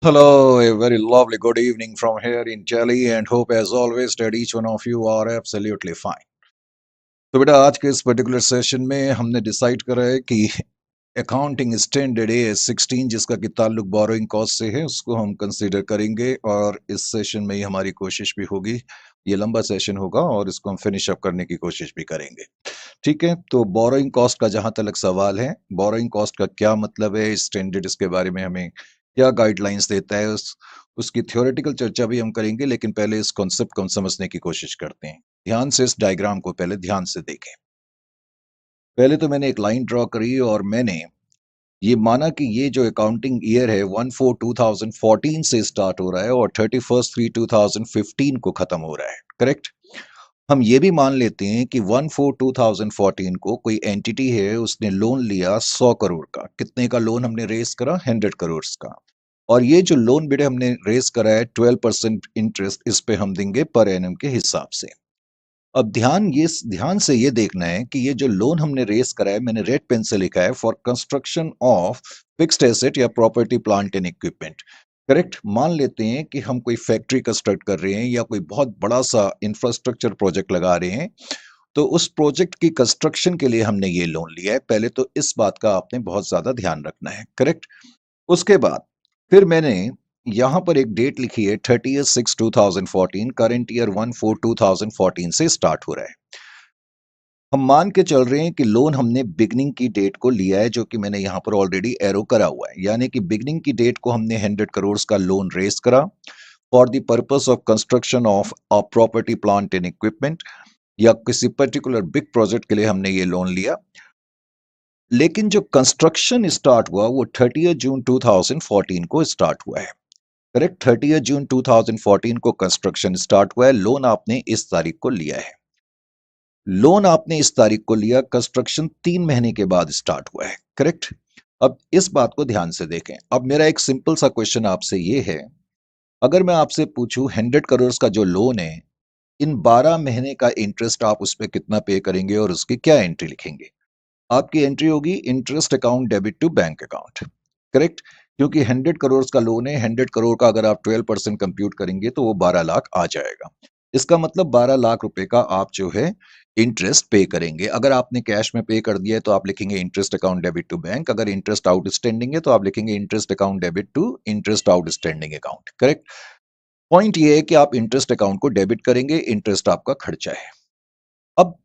Hello, a very lovely good evening from here in Delhi, and hope as always that each one of you are absolutely fine. तो बेटा आज के इस particular session में हमने decide करा है कि अकाउंटिंग स्टैंडर्ड AS 16 जिसका कि ताल्लुक बोरोइंग कॉस्ट से है उसको हम कंसीडर करेंगे और इस सेशन में ही हमारी कोशिश भी होगी। ये लंबा सेशन होगा और इसको हम फिनिश अप करने की कोशिश भी करेंगे। ठीक है, तो बोरोइंग कॉस्ट का जहां तक सवाल है, बोरोइंग कॉस्ट का क्या मतलब है, स्टैंडर्ड इसके बारे में हमें क्या गाइडलाइंस देता है, उसकी थ्योरेटिकल चर्चा भी हम करेंगे, लेकिन पहले इस कॉन्सेप्ट को हम समझने की कोशिश करते हैं। ध्यान से इस डायग्राम को पहले ध्यान से देखें। पहले तो मैंने एक लाइन ड्रॉ करी और मैंने ये माना कि ये जो अकाउंटिंग ईयर है 1/4/2014 से स्टार्ट हो रहा है और 31/3/2015 को खत्म हो रहा है। करेक्ट। हम ये भी मान लेते हैं कि 1/4/2014 को कोई एंटिटी है, उसने लोन लिया 100 करोड़ का। कितने का लोन हमने रेस करा? 100 करोड़ का। और ये जो लोन बेटे हमने रेस करा है 12% इंटरेस्ट इस पे हम देंगे पर एनम के हिसाब से। अब ध्यान से ये देखना है कि ये जो लोन हमने रेस करा है, मैंने रेड पेन से लिखा है for construction of fixed asset या property plant and equipment. Correct. मान लेते हैं कि हम कोई फैक्ट्री कंस्ट्रक्ट कर रहे हैं या कोई बहुत बड़ा सा इंफ्रास्ट्रक्चर प्रोजेक्ट लगा रहे हैं, तो उस प्रोजेक्ट की कंस्ट्रक्शन के लिए हमने ये लोन लिया है। पहले तो इस बात का आपने बहुत ज्यादा ध्यान रखना है। करेक्ट। उसके बाद फिर मैंने यहां पर एक डेट लिखी है 30/6/2014। करंट ईयर 1/4/2014 से स्टार्ट हो रहा है। हम मान के चल रहे हैं कि लोन हमने बिगनिंग की डेट को लिया है, जो कि मैंने यहां पर ऑलरेडी एरो करा हुआ है। यानी कि बिगनिंग की डेट को हमने 100 करोड़ का लोन रेस करा for the purpose of construction of a property plant and equipment, या किसी पर्टिकुलर बिग प्रोजेक्ट के लिए हमने ये लोन लिया। लेकिन जो कंस्ट्रक्शन स्टार्ट हुआ वो 30 जून 2014 को स्टार्ट हुआ है। करेक्ट। 30 जून 2014 को कंस्ट्रक्शन स्टार्ट हुआ है। लोन आपने इस तारीख को लिया है। लोन आपने इस तारीख को लिया, कंस्ट्रक्शन 3 महीने के बाद स्टार्ट हुआ है। करेक्ट। अब इस बात को ध्यान से देखें। अब मेरा एक सिंपल सा क्वेश्चन आपसे ये है, अगर मैं आपसे पूछूं 100 करोड़ का जो लोन है, इन 12 महीने का इंटरेस्ट आप उस पर कितना पे करेंगे और उसकी क्या एंट्री लिखेंगे? आपकी एंट्री होगी interest account debit to bank account. Correct. क्योंकि 100 करोड़ का लोन है, 100 करोड़ का अगर आप 12% कंप्यूट करेंगे तो वो 12 लाख आ जाएगा। इसका मतलब 12 लाख रुपए का आप जो है इंटरेस्ट पे करेंगे। अगर आपने कैश में पे कर दिया है तो आप लिखेंगे interest account debit to bank. अगर इंटरेस्ट आउटस्टैंडिंग है तो आप लिखेंगे interest account debit to interest outstanding account. Correct. Point ये है कि आप इंटरेस्ट अकाउंट को डेबिट करेंगे, इंटरेस्ट आपका खर्चा है। अब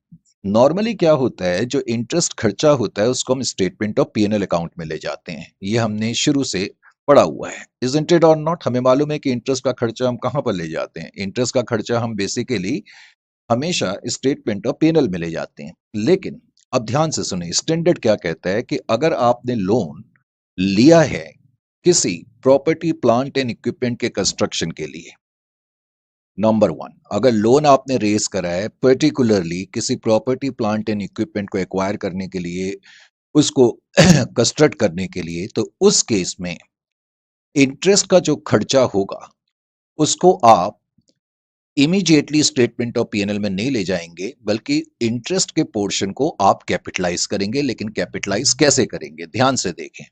नॉर्मली क्या होता है, जो इंटरेस्ट खर्चा होता है उसको हम स्टेटमेंट ऑफ P&L अकाउंट में ले जाते हैं। ये हमने शुरू से पढ़ा हुआ है। इजंट इट और नॉट? हमें मालूम है कि इंटरेस्ट का खर्चा हम कहां पर ले जाते हैं। इंटरेस्ट का खर्चा हम बेसिकली हमेशा स्टेटमेंट ऑफ P&L में ले जाते हैं। लेकिन अब ध्यान से सुनिए, स्टैंडर्ड क्या कहता है कि अगर आपने लोन लिया है किसी प्रॉपर्टी प्लांट एंड इक्विपमेंट के कंस्ट्रक्शन के लिए, नंबर वन, अगर लोन आपने रेज करा है पर्टिकुलरली किसी प्रॉपर्टी प्लांट एंड इक्विपमेंट को एक्वायर करने के लिए, उसको कंस्ट्रक्ट करने के लिए, तो उस केस में इंटरेस्ट का जो खर्चा होगा उसको आप इमीडिएटली स्टेटमेंट ऑफ P&L में नहीं ले जाएंगे, बल्कि इंटरेस्ट के पोर्शन को आप कैपिटलाइज करेंगे। लेकिन कैपिटलाइज कैसे करेंगे? ध्यान से देखें।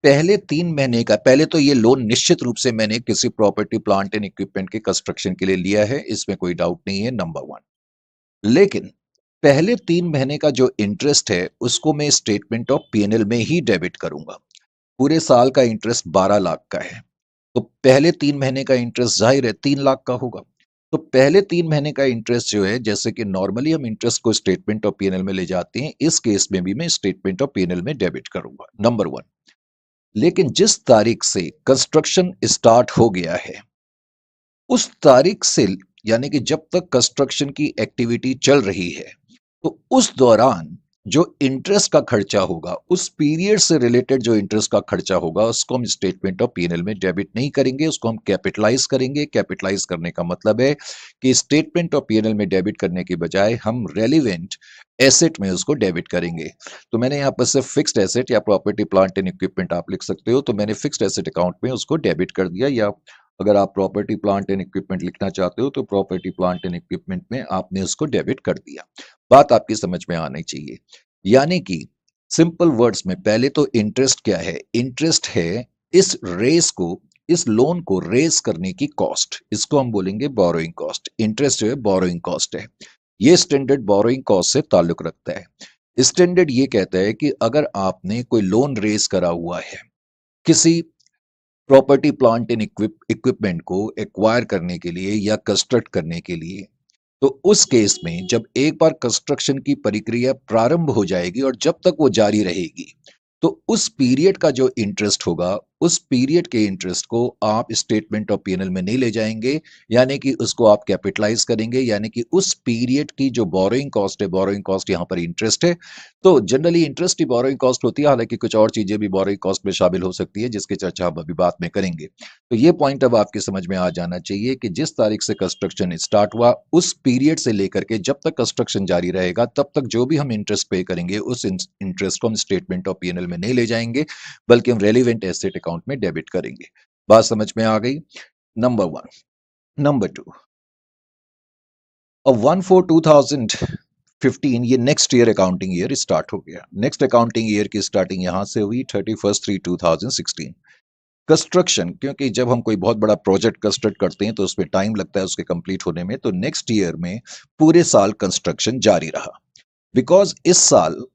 पहले 3 महीने का, पहले तो ये लोन निश्चित रूप से मैंने किसी प्रॉपर्टी प्लांट एंड इक्विपमेंट के कंस्ट्रक्शन के लिए लिया है, इसमें कोई डाउट नहीं है, नंबर वन। लेकिन पहले 3 महीने का जो इंटरेस्ट है उसको मैं स्टेटमेंट ऑफ P&L में ही डेबिट करूंगा। पूरे साल का इंटरेस्ट 12 लाख का है, तो पहले 3 महीने का इंटरेस्ट जाहिर है 3 लाख का होगा। तो पहले 3 महीने का इंटरेस्ट जो है, जैसे कि नॉर्मली हम इंटरेस्ट को स्टेटमेंट ऑफ P&L में ले जाते हैं, इस केस में भी मैं स्टेटमेंट ऑफ P&L में डेबिट करूंगा, नंबर वन। लेकिन जिस तारीख से कंस्ट्रक्शन स्टार्ट हो गया है उस तारीख से, यानी कि जब तक कंस्ट्रक्शन की एक्टिविटी चल रही है, तो उस दौरान जो इंटरेस्ट का खर्चा होगा, उस पीरियड से रिलेटेड जो इंटरेस्ट का खर्चा होगा, उसको हम स्टेटमेंट ऑफ P&L में डेबिट नहीं करेंगे, उसको हम कैपिटलाइज करेंगे। कैपिटलाइज करने का मतलब है कि स्टेटमेंट ऑफ P&L में डेबिट करने की बजाय हम रेलिवेंट एसेट में उसको डेबिट करेंगे। तो मैंने यहाँ पर सिर्फ फिक्स्ड एसेट या प्रॉपर्टी प्लांट एंड इक्विपमेंट आप लिख सकते हो, तो मैंने फिक्स्ड एसेट अकाउंट में उसको डेबिट कर दिया। या अगर आप प्रॉपर्टी प्लांट एंड इक्विपमेंट लिखना चाहते हो तो प्रॉपर्टी प्लांट एंड इक्विपमेंट में आपने उसको डेबिट कर दिया। बात आपकी समझ में आनी चाहिए। यानी कि सिंपल वर्ड्स में, पहले तो इंटरेस्ट क्या है? इंटरेस्ट है इस लोन को रेस करने की कॉस्ट, इसको हम बोलेंगे बोरोइंग कॉस्ट। इंटरेस्ट जो है बोरोइंग कॉस्ट है। ये स्टैंडर्ड बोरोइंग कॉस्ट से ताल्लुक रखता है। स्टैंडर्ड ये कहता है कि अगर आपने कोई लोन रेस करा हुआ है किसी प्रॉपर्टी प्लांट एंड इक्विपमेंट को एक्वायर करने के लिए या कंस्ट्रक्ट करने के लिए, तो उस केस में जब एक बार कंस्ट्रक्शन की प्रक्रिया प्रारंभ हो जाएगी और जब तक वो जारी रहेगी, तो उस पीरियड का जो इंटरेस्ट होगा, उस पीरियड के इंटरेस्ट को आप स्टेटमेंट ऑफ पीएनएल में नहीं ले जाएंगे, यानी कि उसको आप कैपिटलाइज करेंगे, यानी कि उस पीरियड की जो बोरोइंग कॉस्ट है, बोरोइंग कॉस्ट यहां पर इंटरेस्ट है। तो जनरली इंटरेस्ट ही बोरोइंग कॉस्ट होती है, हालांकि कुछ और चीजें भी बोरोइंग कॉस्ट में शामिल हो सकती है, जिसकी चर्चा हम अभी बात में करेंगे। तो ये पॉइंट अब आपके समझ में आ जाना चाहिए कि जिस तारीख से कंस्ट्रक्शन स्टार्ट हुआ, उस पीरियड से लेकर के जब तक कंस्ट्रक्शन जारी रहेगा, तब तक जो भी हम इंटरेस्ट पे करेंगे, उस इंटरेस्ट को हम स्टेटमेंट ऑफ पीएनएल में नहीं ले जाएंगे, बल्कि हम रेलिवेंट एसेट अकाउंट में डेबिट करेंगे। बात समझ में आ गई? Number one. नंबर टू, अब 1/4/2015 ये next year accounting year start हो गया। नेक्स्ट अकाउंटिंग ईयर की स्टार्टिंग यहां से हुई 31/3/2016। कंस्ट्रक्शन, क्योंकि जब हम कोई बहुत बड़ा प्रोजेक्ट कंस्ट्रक्ट करते हैं तो उसमें टाइम लगता है उसके कंप्लीट होने में, तो नेक्स्ट ईयर में पूरे साल कंस्ट्रक्शन जारी रहा। बिकॉज इस साल,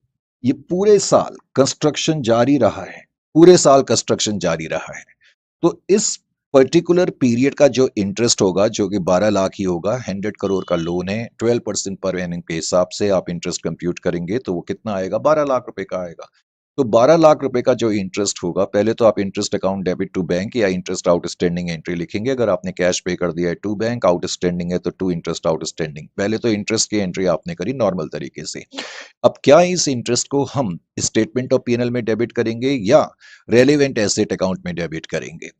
ये पूरे साल कंस्ट्रक्शन जारी रहा है, पूरे साल कंस्ट्रक्शन जारी रहा है, तो इस पर्टिकुलर पीरियड का जो इंटरेस्ट होगा, जो कि 12 लाख ही होगा, 100 करोड़ का लोन है, 12% पर एनम के हिसाब से आप इंटरेस्ट कंप्यूट करेंगे तो वो कितना आएगा? 12 लाख रुपए का आएगा। तो 12 लाख रुपए का जो इंटरेस्ट होगा, पहले तो आप interest account debit to bank या इंटरेस्ट आउटस्टैंडिंग एंट्री लिखेंगे। अगर आपने कैश पे कर दिया है टू बैंक, आउटस्टैंडिंग है तो टू इंटरेस्ट आउटस्टैंडिंग। पहले तो इंटरेस्ट की एंट्री आपने करी नॉर्मल तरीके से। अब क्या इस इंटरेस्ट को हम स्टेटमेंट ऑफ पीएनएल में डेबिट करेंगे या रेलिवेंट एसेट अकाउंट में डेबिट करेंगे?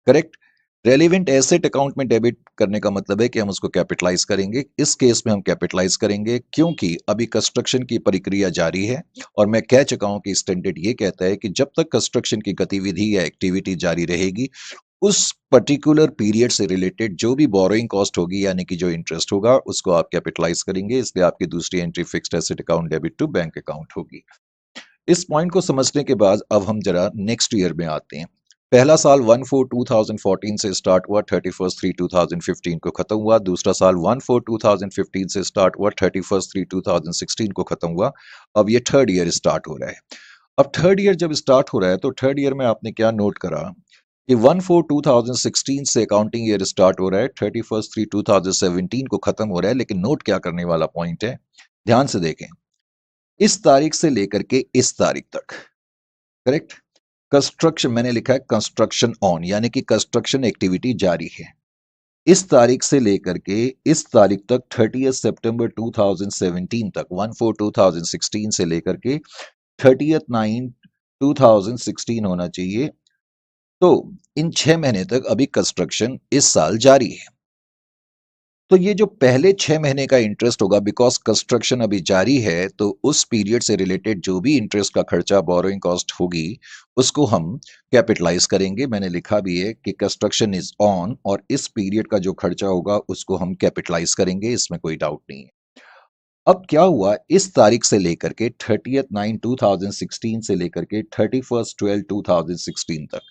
करेक्ट। रेलिवेंट एसेट अकाउंट में डेबिट करने का मतलब है कि हम उसको कैपिटलाइज करेंगे। इस केस में हम कैपिटलाइज करेंगे क्योंकि अभी कंस्ट्रक्शन की प्रक्रिया जारी है, और मैं कह चुका हूं कि स्टैंडर्ड ये कहता है कि जब तक कंस्ट्रक्शन की गतिविधि या एक्टिविटी जारी रहेगी, उस पर्टिकुलर पीरियड से रिलेटेड जो भी बोरोइंग कॉस्ट होगी, यानी कि जो इंटरेस्ट होगा, उसको आप कैपिटलाइज करेंगे। इसलिए आपकी दूसरी entry fixed asset account debit to bank account होगी। इस पॉइंट को समझने के बाद अब हम जरा नेक्स्ट ईयर में आते हैं। पहला साल 1/4/2014 से स्टार्ट हुआ, 31/3/2015 को खत्म हुआ। दूसरा साल 1/4/2015 से स्टार्ट हुआ, 31/3/2016 को खत्म हुआ। अब ये थर्ड ईयर स्टार्ट हो रहा है। अब थर्ड ईयर जब स्टार्ट हो रहा है, तो थर्ड ईयर में आपने क्या नोट करा कि 1/4/2016 से अकाउंटिंग ईयर स्टार्ट हो रहा है, 31/3/2017 को खत्म हो रहा है। लेकिन नोट क्या करने वाला पॉइंट है, ध्यान से देखें, इस तारीख से लेकर के इस तारीख तक, करेक्ट, कंस्ट्रक्शन, मैंने लिखा है कंस्ट्रक्शन ऑन, यानी कि कंस्ट्रक्शन एक्टिविटी जारी है। इस तारीख से लेकर के इस तारीख तक, 30 सितंबर 2017 तक, 1/4/2016 से लेकर के 30/9/2016 होना चाहिए। तो इन 6 महीने तक अभी कंस्ट्रक्शन इस साल जारी है। तो ये जो पहले 6 महीने का इंटरेस्ट होगा, बिकॉज कंस्ट्रक्शन अभी जारी है, तो उस पीरियड से रिलेटेड जो भी इंटरेस्ट का खर्चा, बोरोइंग कॉस्ट होगी, उसको हम कैपिटलाइज करेंगे। मैंने लिखा भी है कि कंस्ट्रक्शन इज ऑन, और इस पीरियड का जो खर्चा होगा उसको हम कैपिटलाइज करेंगे, इसमें कोई डाउट नहीं है। अब क्या हुआ, इस तारीख से लेकर के 30/9/2016 से लेकर के 31/12/2016 तक,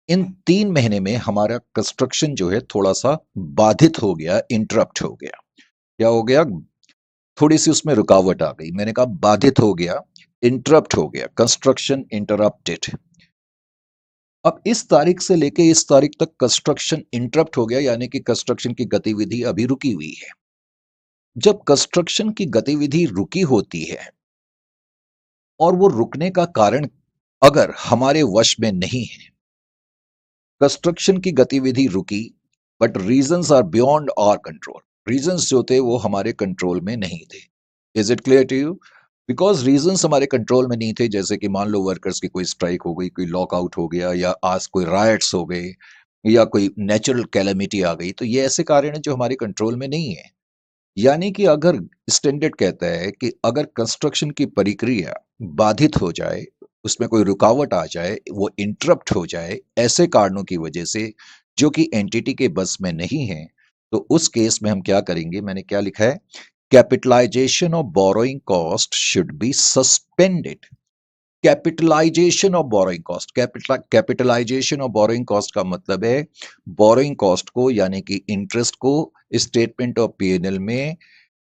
इन 3 महीने में हमारा कंस्ट्रक्शन जो है थोड़ा सा बाधित हो गया, इंटरप्ट हो गया। क्या हो गया? थोड़ी सी उसमें रुकावट आ गई। मैंने कहा बाधित हो गया, इंटरप्ट हो गया, कंस्ट्रक्शन इंटरप्टेड। अब इस तारीख से लेके इस तारीख तक कंस्ट्रक्शन इंटरप्ट हो गया, यानी कि कंस्ट्रक्शन की गतिविधि अभी रुकी हुई है। जब कंस्ट्रक्शन की गतिविधि रुकी होती है और वो रुकने का कारण अगर हमारे वश में नहीं है, कंस्ट्रक्शन की गतिविधि रुकी, but reasons are beyond our control, reasons जो थे वो हमारे कंट्रोल में नहीं थे। Is it clear to you? Because reasons हमारे कंट्रोल में नहीं थे, जैसे कि मान लो वर्कर्स की कोई स्ट्राइक हो गई, कोई लॉकआउट हो गया, या आज कोई राइट्स हो गए, या कोई नेचुरल कैलेमिटी आ गई, तो ये ऐसे कारण है जो हमारे कंट्रोल में नहीं है। यानी कि अगर स्टैंडर्ड कहता है कि अगर कंस्ट्रक्शन की प्रक्रिया बाधित हो जाए, उसमें कोई रुकावट आ जाए, वो इंटरप्ट हो जाए ऐसे कारणों की वजह से जो कि एंटिटी के बस में नहीं है, तो उस केस में हम क्या करेंगे? मैंने क्या लिखा है? Capitalisation of borrowing cost should be suspended. Capitalisation of borrowing cost, capitalisation of borrowing cost का मतलब है बोरोइंग कॉस्ट को यानी कि इंटरेस्ट को स्टेटमेंट ऑफ पीएनएल में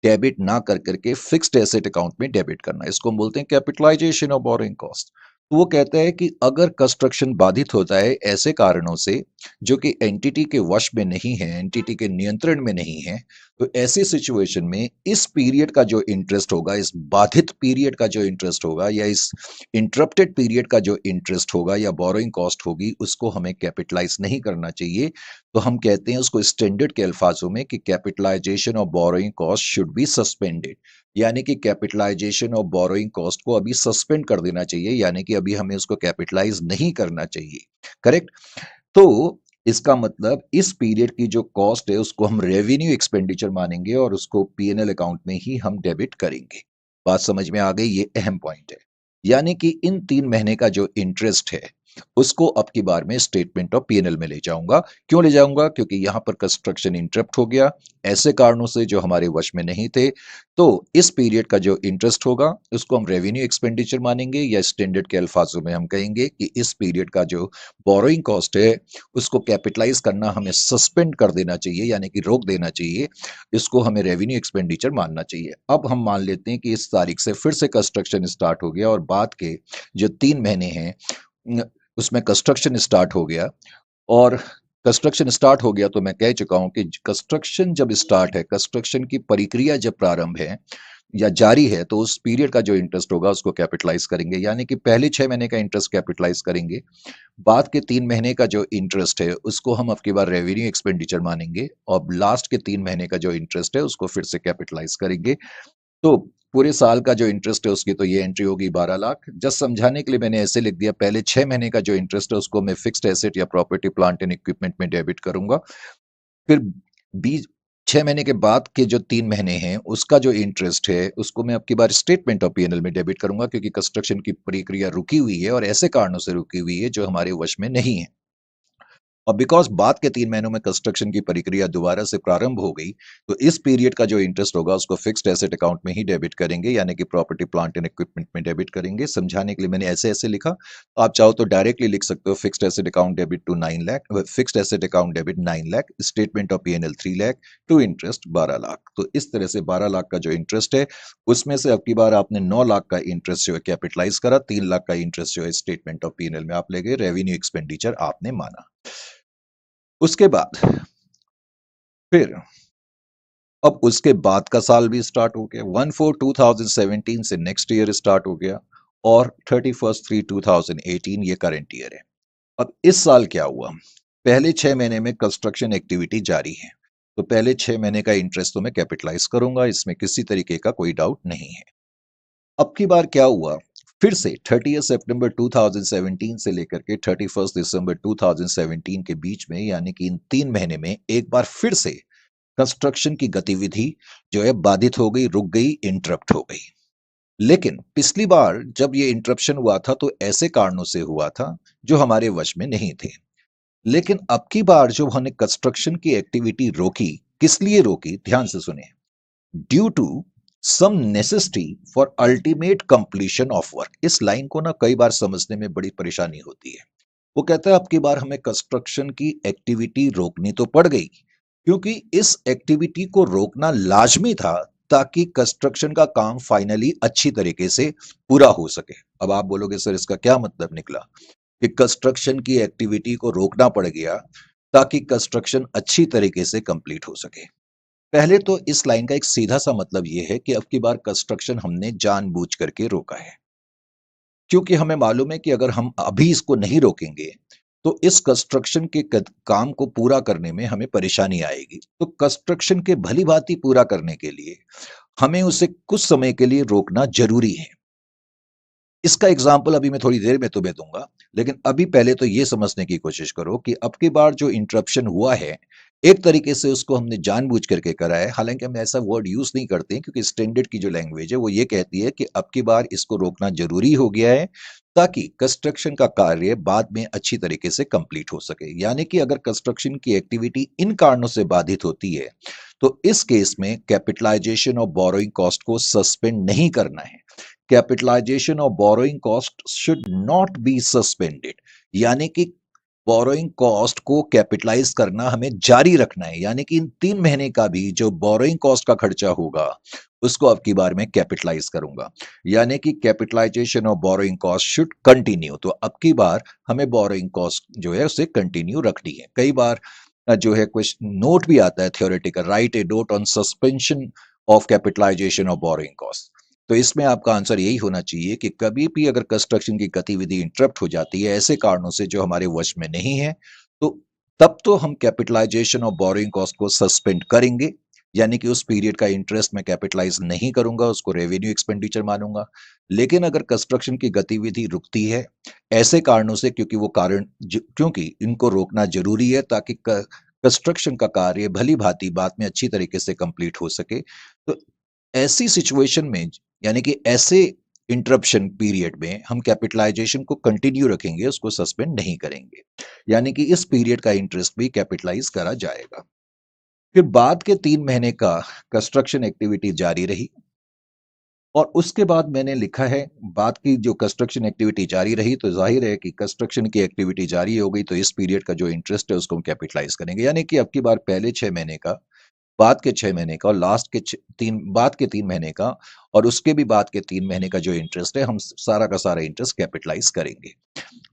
डेबिट ना कर करके फिक्स्ड एसेट अकाउंट में डेबिट करना, इसको हम बोलते हैं कैपिटलाइजेशन ऑफ बोरोइंग कॉस्ट। तो वो कहता है कि अगर कंस्ट्रक्शन बाधित होता है ऐसे कारणों से जो कि एंटिटी के वश में नहीं है, एंटिटी के नियंत्रण में नहीं है, तो ऐसी सिचुएशन में इस पीरियड का जो इंटरेस्ट होगा, इस बाधित पीरियड का जो इंटरेस्ट होगा या इस इंटरप्टेड पीरियड का जो इंटरेस्ट होगा या बोरोइंग कॉस्ट होगी, उसको हमें कैपिटलाइज नहीं करना चाहिए। तो हम कहते हैं उसको स्टैंडर्ड के अल्फाजों में कि capitalisation of borrowing cost should be suspended, यानी कि कैपिटलाइजेशन ऑफ बोरोइंग कॉस्ट को अभी सस्पेंड कर देना चाहिए, यानी कि अभी हमें उसको कैपिटलाइज नहीं करना चाहिए। करेक्ट। तो इसका मतलब इस पीरियड की जो कॉस्ट है उसको हम रेवेन्यू एक्सपेंडिचर मानेंगे और उसको पीएनएल अकाउंट में ही हम डेबिट करेंगे। बात समझ में आ गई? ये अहम पॉइंट है। यानी कि इन 3 महीने का जो इंटरेस्ट है उसको अब की बार में स्टेटमेंट ऑफ पीएनएल में ले जाऊंगा। क्यों ले जाऊंगा? क्योंकि यहां पर कंस्ट्रक्शन इंटरप्ट हो गया ऐसे कारणों से जो हमारे वश में नहीं थे। तो इस पीरियड का जो इंटरेस्ट होगा उसको हम रेवेन्यू एक्सपेंडिचर मानेंगे, या स्टैंडर्ड के अल्फाजों में हम कहेंगे कि इस पीरियड का जो बोरोइंग कॉस्ट है उसको कैपिटलाइज करना हमें सस्पेंड कर देना चाहिए, यानी कि रोक देना चाहिए। इसको हमें रेवेन्यू एक्सपेंडिचर मानना चाहिए। अब हम मान लेते हैं कि इस तारीख से फिर से कंस्ट्रक्शन स्टार्ट हो गया और बाद के जो 3 महीने हैं उसमें कंस्ट्रक्शन स्टार्ट हो गया। और कंस्ट्रक्शन स्टार्ट हो गया तो मैं कह चुका हूं कि कंस्ट्रक्शन जब स्टार्ट है, कंस्ट्रक्शन की प्रक्रिया जब प्रारंभ है या जारी है, तो उस पीरियड का जो इंटरेस्ट होगा उसको कैपिटलाइज करेंगे, यानी कि पहले 6 महीने का इंटरेस्ट कैपिटलाइज करेंगे। बाद के 3 महीने का जो इंटरेस्ट है उसको हम अब की बार रेवेन्यू एक्सपेंडिचर मानेंगे और लास्ट के 3 महीने का जो इंटरेस्ट है उसको फिर से कैपिटलाइज करेंगे। तो पूरे साल का जो इंटरेस्ट है उसकी तो ये एंट्री होगी 12 लाख। जस्ट समझाने के लिए मैंने ऐसे लिख दिया, पहले 6 महीने का जो इंटरेस्ट है उसको मैं फिक्स्ड एसेट या प्रॉपर्टी प्लांट एंड इक्विपमेंट में डेबिट करूंगा। फिर 6 महीने के बाद के जो 3 महीने हैं उसका जो इंटरेस्ट है उसको मैं अब की बार स्टेटमेंट ऑफ पीएनएल में डेबिट करूंगा, क्योंकि कंस्ट्रक्शन की प्रक्रिया रुकी हुई है और ऐसे कारणों से रुकी हुई है जो हमारे वश में नहीं है। और बिकॉज बाद के 3 महीनों में कंस्ट्रक्शन की प्रक्रिया दोबारा से प्रारंभ हो गई, तो इस पीरियड का जो इंटरेस्ट होगा उसको फिक्स्ड एसेट अकाउंट में ही डेबिट करेंगे, यानी कि प्रॉपर्टी प्लांट एंड इक्विपमेंट में डेबिट करेंगे। समझाने के लिए मैंने ऐसे ऐसे लिखा। आप चाहो तो डायरेक्टली लिख सकते हो fixed asset account debit to 9 lakh, fixed asset account debit 9 lakh, statement of PNL 3 lakh, to interest 12 lakh. तो इस तरह से 12 लाख का जो इंटरेस्ट है उसमें से अब की बार आपने 9 लाख का इंटरेस्ट जो है कैपिटलाइज करा, 3 लाख का इंटरेस्ट जो है स्टेटमेंट ऑफ पीएनएल में आप ले गए, रेवेन्यू एक्सपेंडिचर आपने माना। उसके बाद फिर अब उसके बाद का साल भी स्टार्ट हो गया, 1/4/2017 से नेक्स्ट ईयर स्टार्ट हो गया और 31/3/2018 ये करंट ईयर है। अब इस साल क्या हुआ? पहले 6 महीने में कंस्ट्रक्शन एक्टिविटी जारी है, तो पहले 6 महीने का इंटरेस्ट तो मैं कैपिटलाइज करूंगा, इसमें किसी तरीके का कोई डाउट नहीं है। अब की बार क्या हुआ? फिर से 30 सितंबर 2017 से लेकर के 31 दिसंबर 2017 के बीच में, यानी कि इन 3 महीने में एक बार फिर से कंस्ट्रक्शन की गतिविधि जो है बाधित हो गई, रुक गई, इंटरप्ट हो गई। लेकिन पिछली बार जब ये इंटरप्शन हुआ था तो ऐसे कारणों से हुआ था जो हमारे वश में नहीं थे। लेकिन अब की बार जो हमने कंस्ट्रक्शन की एक्टिविटी रोकी, किस लिए रोकी? ध्यान से सुने। Due to some necessity for ultimate completion of work. इस लाइन को ना कई बार समझने में बड़ी परेशानी होती है। वो कहता है अब की बार हमें कंस्ट्रक्शन की एक्टिविटी रोकनी तो पड़ गई, क्योंकि इस एक्टिविटी को रोकना लाजमी था ताकि कंस्ट्रक्शन का काम फाइनली अच्छी तरीके से पूरा हो सके। अब आप बोलोगे सर इसका क्या मतलब निकला कि कंस्ट्रक्शन की एक्टिविटी को रोकना पड़ गया ताकि कंस्ट्रक्शन अच्छी तरीके से कंप्लीट हो सके। पहले तो इस लाइन का एक सीधा सा मतलब यह है कि अब की बार कंस्ट्रक्शन हमने जानबूझ करके रोका है, क्योंकि हमें मालूम है कि अगर हम अभी इसको नहीं रोकेंगे तो इस कंस्ट्रक्शन के काम को पूरा करने में हमें परेशानी आएगी। तो कंस्ट्रक्शन के भली भांति पूरा करने के लिए हमें उसे कुछ समय के लिए रोकना जरूरी है। इसका एग्जाम्पल अभी मैं थोड़ी देर में तुम्हें दूंगा, लेकिन अभी पहले तो ये समझने की कोशिश करो कि अब की बार जो इंटरप्शन हुआ है एक तरीके से उसको हमने जानबूझ करके करा है। हालांकि हम ऐसा वर्ड यूज नहीं करते हैं, क्योंकि स्टैंडर्ड की जो लैंग्वेज है वो ये कहती है कि अब की बार इसको रोकना जरूरी हो गया है ताकि कंस्ट्रक्शन का कार्य बाद में अच्छी तरीके से कंप्लीट हो सके। यानी कि अगर कंस्ट्रक्शन की एक्टिविटी इन कारणों से बाधित होती है तो इस केस में कैपिटलाइजेशन ऑफ बोरोइंग कॉस्ट को सस्पेंड नहीं करना है। Capitalisation of borrowing cost should not be suspended, यानी कि बोरोइंग कॉस्ट को कैपिटलाइज करना हमें जारी रखना है, यानी कि इन 3 महीने का भी जो बोरोइंग कॉस्ट का खर्चा होगा उसको अब की बार में कैपिटलाइज करूंगा, यानी कि capitalisation of borrowing cost should continue. तो अब की बार हमें बोरोइंग कॉस्ट जो है उसे कंटिन्यू रखनी है। कई बार जो है कुछ नोट भी आता है theoretical, right a note on suspension of capitalisation of borrowing cost. तो इसमें आपका आंसर यही होना चाहिए कि कभी भी अगर कंस्ट्रक्शन की गतिविधि इंटरप्ट हो जाती है ऐसे कारणों से जो हमारे वश में नहीं है, तो तब तो हम कैपिटलाइजेशन ऑफ बोरोइंग कॉस्ट को सस्पेंड करेंगे, यानी कि उस पीरियड का इंटरेस्ट मैं कैपिटलाइज नहीं करूंगा, उसको रेवेन्यू एक्सपेंडिचर मानूंगा। लेकिन अगर कंस्ट्रक्शन की गतिविधि रुकती है ऐसे कारणों से, क्योंकि वो कारण क्योंकि इनको रोकना जरूरी है ताकि कंस्ट्रक्शन का कार्य भली भांति बाद में अच्छी तरीके से कंप्लीट हो सके, तो ऐसी सिचुएशन में, यानी कि ऐसे इंटरप्शन पीरियड में हम कैपिटलाइजेशन को कंटिन्यू रखेंगे, उसको सस्पेंड नहीं करेंगे, यानी कि इस पीरियड का इंटरेस्ट भी कैपिटलाइज करा जाएगा। फिर बाद के 3 महीने का कंस्ट्रक्शन एक्टिविटी जारी रही, और उसके बाद मैंने लिखा है बाद की जो कंस्ट्रक्शन एक्टिविटी जारी रही, तो जाहिर है कि कंस्ट्रक्शन की एक्टिविटी जारी हो गई, तो इस पीरियड का जो इंटरेस्ट है उसको हम कैपिटलाइज करेंगे, यानी कि अब की बार पहले 6 महीने का, बाद के 6 महीने का, और लास्ट के तीन बाद के 3 महीने का, और उसके भी बाद के 3 महीने का जो इंटरेस्ट है हम सारा का सारा इंटरेस्ट कैपिटलाइज करेंगे।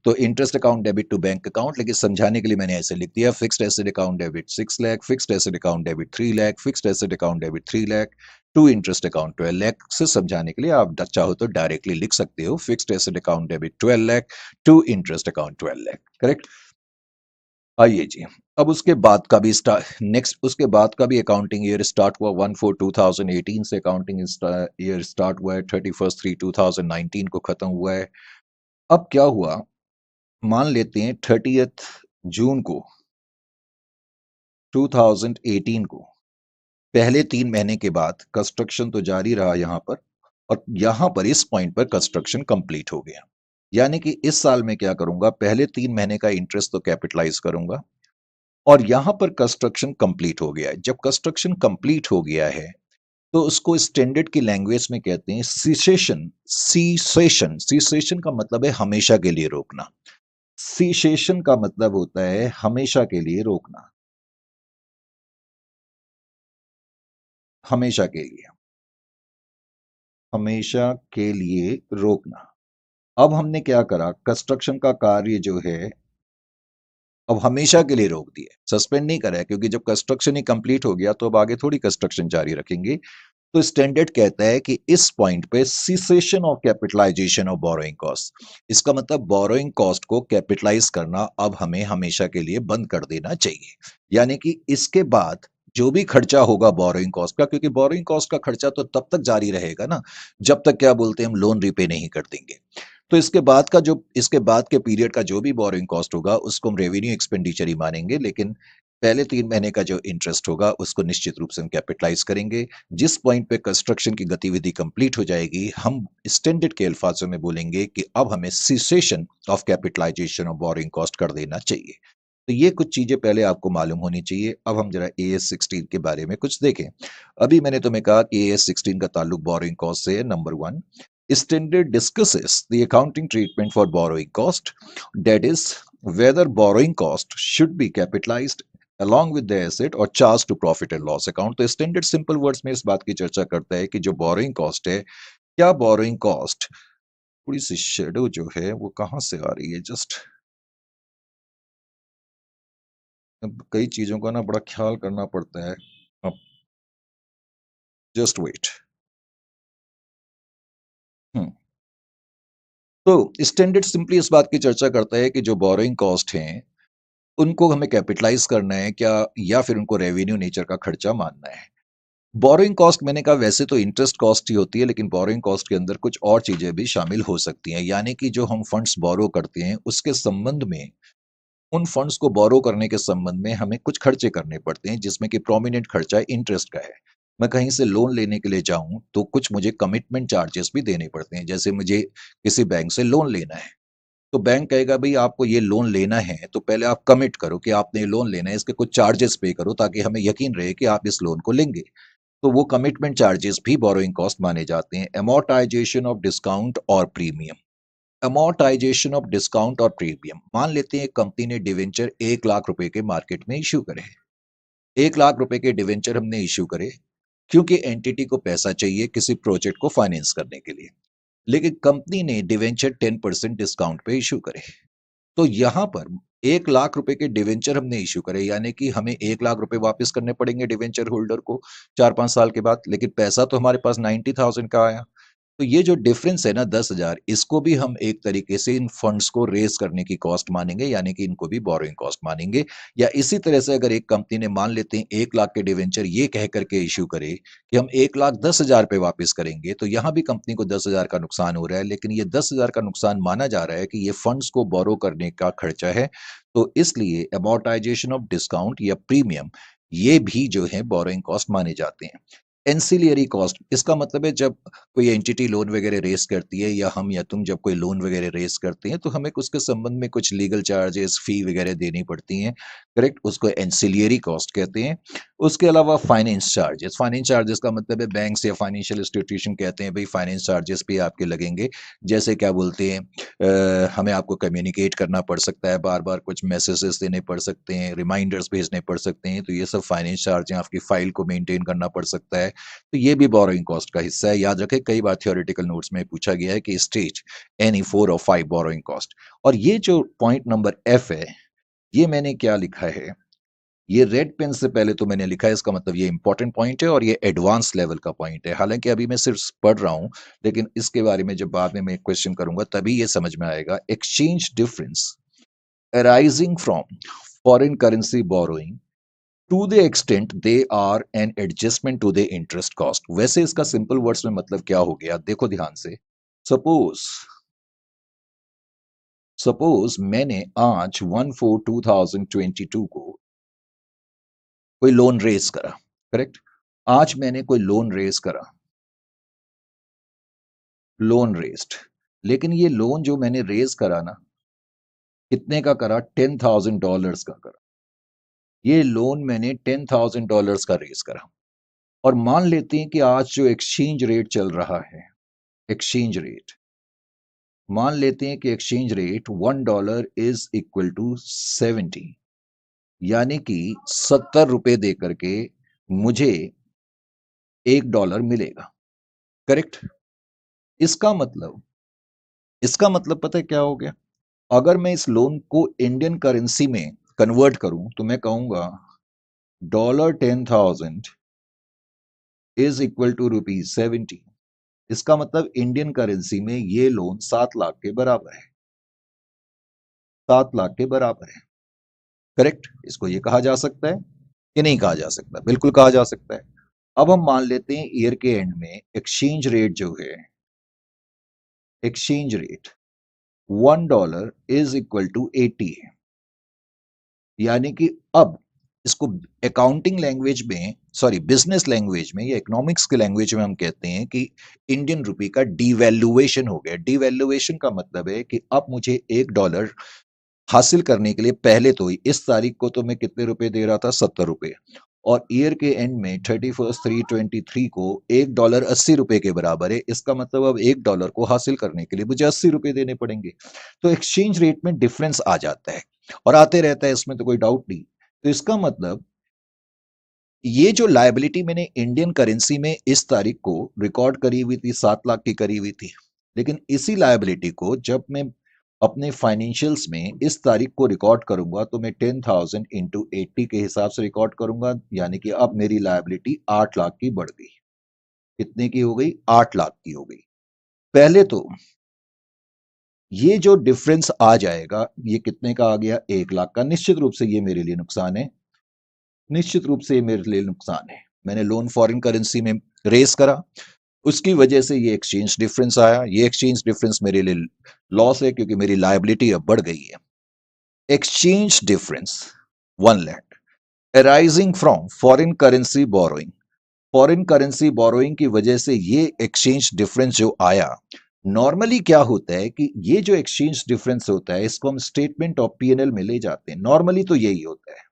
तो interest account debit to bank account, लेकिन समझाने के लिए मैंने ऐसे लिख दिया, fixed asset account debit 6 lakh, fixed asset account debit 3 lakh, fixed asset account debit 3 lakh, to interest account 12 lakh. से समझाने के लिए आप चाहो तो डायरेक्टली लिख सकते हो, fixed asset account debit 12 lakh, to interest account 12 lakh. Correct. आइए जी, अब उसके बाद का भी नेक्स्ट उसके बाद का भी अकाउंटिंग ईयर स्टार्ट हुआ 1/4/2018 से, अकाउंटिंग ईयर स्टार्ट हुआ है 31/3/2019 को खत्म हुआ है। अब क्या हुआ, मान लेते हैं 30 जून को 2018 को, पहले 3 महीने के बाद कंस्ट्रक्शन तो जारी रहा यहाँ पर, और यहाँ पर इस पॉइंट पर कंस्ट्रक्शन कंप्लीट हो गया, यानी कि इस साल में क्या करूंगा, पहले 3 महीने का इंटरेस्ट तो कैपिटलाइज करूंगा, और यहां पर कंस्ट्रक्शन कंप्लीट हो गया है। जब कंस्ट्रक्शन कंप्लीट हो गया है तो उसको स्टैंडर्ड की लैंग्वेज में कहते हैं सीसेशन। सीसेशन, सीसेशन का मतलब है हमेशा के लिए रोकना। सीसेशन का मतलब होता है हमेशा के लिए रोकना, हमेशा के लिए, हमेशा के लिए रोकना। अब हमने क्या करा, कंस्ट्रक्शन का कार्य जो है अब हमेशा के लिए रोक दिए, सस्पेंड नहीं करा है, क्योंकि जब कंस्ट्रक्शन ही कंप्लीट हो गया तो अब आगे थोड़ी कंस्ट्रक्शन जारी रखेंगे। तो स्टैंडर्ड कहता है कि इस पॉइंट पे cessation of capitalisation of borrowing cost, इसका मतलब बोरोइंग कॉस्ट को कैपिटलाइज करना अब हमें हमेशा के लिए बंद कर देना चाहिए, यानी कि इसके बाद जो भी खर्चा होगा बोरोइंग कॉस्ट का, क्योंकि बोरोइंग कॉस्ट का खर्चा तो तब तक जारी रहेगा ना जब तक, क्या बोलते हैं, हम लोन रिपे नहीं कर देंगे। तो इसके बाद के पीरियड का जो भी बोरोइंग कॉस्ट होगा उसको हम रेवेन्यू एक्सपेंडिचर ही मानेंगे, लेकिन पहले 3 महीने का जो इंटरेस्ट होगा उसको निश्चित रूप से हम कैपिटलाइज करेंगे। जिस पॉइंट पे कंस्ट्रक्शन की गतिविधि कंप्लीट हो जाएगी हम स्टैंडर्ड के अल्फाजों में बोलेंगे कि अब हमें cessation of capitalisation of boring cost कर देना चाहिए। तो ये कुछ चीजें पहले आपको मालूम होनी चाहिए। अब हम जरा AS16 के बारे में कुछ देखें। अभी मैंने तुम्हें कहा कि AS16 का ताल्लुक बोरिंग कॉस्ट से है। Number 1, standard discusses the accounting treatment for borrowing cost, that is whether borrowing cost should be capitalized along with the asset or charged to profit and loss account। तो standard simple words में इस बात की चर्चा करता है कि जो बोरोइंग कॉस्ट है, क्या बोरोइंग कॉस्ट, थोड़ी सी शेडो जो है वो कहाँ से आ रही है, जस्ट कई चीजों का ना बड़ा ख्याल करना पड़ता है। अब जस्ट वेट। तो स्टैंडर्ड सिंपली इस बात की चर्चा करता है कि जो बोरोइंग कॉस्ट हैं उनको हमें कैपिटलाइज करना है क्या, या फिर उनको रेवेन्यू नेचर का खर्चा मानना है। बोरोइंग कॉस्ट मैंने कहा वैसे तो इंटरेस्ट कॉस्ट ही होती है, लेकिन बोरोइंग कॉस्ट के अंदर कुछ और चीजें भी शामिल हो सकती हैं, यानी कि जो हम फंड्स बोरो करते हैं उसके संबंध में, उन फंड्स को बोरो करने के संबंध में हमें कुछ खर्चे करने पड़ते हैं, जिसमें कि प्रोमिनेंट खर्चा इंटरेस्ट का है। मैं कहीं से लोन लेने के लिए जाऊं तो कुछ मुझे कमिटमेंट चार्जेस भी देने पड़ते हैं। जैसे मुझे किसी बैंक से लोन लेना है, तो बैंक कहेगा भाई आपको ये लोन लेना है तो पहले आप कमिट करो कि आपने ये लोन लेना है, इसके कुछ चार्जेस पे करो ताकि हमें यकीन रहे कि आप इस लोन को लेंगे। तो वो कमिटमेंट चार्जेस भी बोरोइंग कॉस्ट माने जाते हैं। अमोर्टाइजेशन ऑफ डिस्काउंट और प्रीमियम। अमोर्टाइजेशन ऑफ डिस्काउंट और प्रीमियम, मान लेते हैं एक कंपनी ने डिवेंचर 1 लाख रुपए के मार्केट में इश्यू करे। 1 लाख रुपए के डिवेंचर हमने इश्यू करे क्योंकि एंटिटी को पैसा चाहिए किसी प्रोजेक्ट को फाइनेंस करने के लिए, लेकिन कंपनी ने डिवेंचर 10% डिस्काउंट पे इश्यू करे। तो यहां पर 1 लाख रुपए के डिवेंचर हमने इश्यू करे, यानी कि हमें 1 लाख रुपए वापस करने पड़ेंगे डिवेंचर होल्डर को 4-5 साल के बाद, लेकिन पैसा तो हमारे पास 90,000 का आया। तो ये जो डिफरेंस है ना 10,000, इसको भी हम एक तरीके से इन फंड्स को रेज करने की कॉस्ट मानेंगे, यानी कि इनको भी बोरोइंग कॉस्ट मानेंगे। या इसी तरह से अगर एक कंपनी ने मान लेते हैं 1 लाख के डिवेंचर ये कह करके इश्यू करे कि हम 1,10,000 पे वापस करेंगे, तो यहां भी कंपनी को 10,000 का नुकसान हो रहा है, लेकिन ये 10,000 का नुकसान माना जा रहा है कि ये फंड्स को बोरो करने का खर्चा है। तो इसलिए अमोर्टाइजेशन ऑफ डिस्काउंट या प्रीमियम ये भी जो है बोरोइंग कॉस्ट माने जाते हैं। एंसिलियरी कॉस्ट, इसका मतलब है जब कोई एंटिटी लोन वगैरह रेस करती है, या हम या तुम जब कोई लोन वगैरह रेस करते हैं, तो हमें उसके संबंध में कुछ लीगल चार्जेस फी वगैरह देनी पड़ती हैं। करेक्ट, उसको एंसिलियरी कॉस्ट कहते हैं। उसके अलावा फाइनेंस चार्जेस, फाइनेंस चार्जेस का मतलब है बैंक्स या फाइनेंशियल इंस्टीट्यूशन कहते हैं भाई फाइनेंस चार्जेस भी आपके लगेंगे। जैसे क्या बोलते हैं, हमें आपको कम्युनिकेट करना पड़ सकता है, बार बार कुछ मैसेजेस देने पड़ सकते हैं, रिमाइंडर्स भेजने पड़ सकते हैं, तो ये सब फाइनेंस चार्ज हैं। आपकी फाइल को मेंटेन करना पड़ सकता है, तो ये भी बोरोइंग कॉस्ट का हिस्सा है। याद रखें, कई बार थ्योरेटिकल नोट्स में पूछा गया है कि स्टेज एनी 4 और 5 बोरोइंग कॉस्ट। और ये जो पॉइंट नंबर एफ है, ये मैंने क्या लिखा है, ये रेड पेन से पहले तो मैंने लिखा है, इसका मतलब ये इंपॉर्टेंट पॉइंट है और ये एडवांस लेवल का पॉइंट है। हालांकि अभी मैं सिर्फ पढ़ रहा हूं, लेकिन इसके बारे में जब बाद में मैं क्वेश्चन करूंगा तभी ये समझ में आएगा। Exchange difference arising from foreign currency borrowing to the extent they are an adjustment to the interest cost। वैसे इसका सिंपल वर्ड्स में मतलब क्या हो गया, देखो ध्यान से। सपोज सपोज मैंने आज 1/4/2022 को कोई लोन रेज करा। करेक्ट, आज मैंने कोई लोन रेज करा, लोन रेस्ड, लेकिन ये लोन जो मैंने रेज करा ना, कितने का करा, $10,000 का करा। ये लोन मैंने $10,000 का रेज करा, और मान लेते हैं कि आज जो एक्सचेंज रेट चल रहा है, एक्सचेंज रेट, मान लेते हैं कि exchange rate $1 is equal to 70, यानी कि 70 रुपए दे करके मुझे $1 मिलेगा। करेक्ट, इसका मतलब इसका मतलब पता है क्या हो गया? अगर मैं इस लोन को इंडियन करेंसी में कन्वर्ट करूं तो मैं कहूंगा $10,000 इज इक्वल टू ₹70। इसका मतलब इंडियन करेंसी में ये लोन 7 लाख के बराबर है, 7 लाख के बराबर है। करेक्ट, इसको ये कहा जा सकता है कि नहीं कहा जा सकता? बिल्कुल कहा जा सकता है। अब हम मान लेते हैं ईयर के एंड में एक्सचेंज रेट जो है, exchange rate $1 is equal to 80 है, यानी कि अब इसको अकाउंटिंग लैंग्वेज में, सॉरी बिजनेस लैंग्वेज में या इकोनॉमिक्स के लैंग्वेज में हम कहते हैं कि इंडियन रुपी का डिवैल्यूएशन हो गया। डिवैल्यूएशन का मतलब है कि अब मुझे $1 हासिल करने के लिए पहले तो इस तारीख को तो मैं कितने रुपए दे रहा था, 70 रुपए, और ईयर के एंड में 31/3/23 को $1 80 रुपए के बराबर है। इसका मतलब अब $1 को हासिल करने के लिए मुझे 80 रुपए देने पड़ेंगे। तो एक्सचेंज रेट में डिफरेंस आ जाता है और आते रहता है, इसमें तो कोई डाउट नहीं। तो इसका मतलब ये जो लायबिलिटी मैंने इंडियन करेंसी में इस तारीख को रिकॉर्ड करी हुई थी, 7 लाख की करी हुई थी, लेकिन इसी लायबिलिटी को जब मैं अपने फाइनेंशियल्स में इस तारीख को रिकॉर्ड करूंगा तो मैं 10,000 इंटू 80 के हिसाब से रिकॉर्ड करूंगा, यानी कि अब मेरी लायबिलिटी 8 लाख की बढ़ गई। कितने की हो गई? 8 लाख की हो गई। पहले तो ये जो डिफरेंस आ जाएगा, ये कितने का आ गया? 1 लाख का। निश्चित रूप से ये मेरे लिए नुकसान है, निश्चित रूप से ये मेरे लिए नुकसान है। मैंने लोन फॉरेन करेंसी में रेस करा, उसकी वजह से ये एक्सचेंज डिफरेंस आया। ये एक्सचेंज डिफरेंस मेरे लिए लॉस है क्योंकि मेरी लायबिलिटी अब बढ़ गई है। Exchange difference 1 lakh arising from foreign currency borrowing, foreign currency borrowing की वजह से ये एक्सचेंज डिफरेंस जो आया, नॉर्मली क्या होता है कि ये जो एक्सचेंज डिफरेंस होता है इसको हम स्टेटमेंट ऑफ पीएनएल में ले जाते हैं। नॉर्मली तो यही होता है,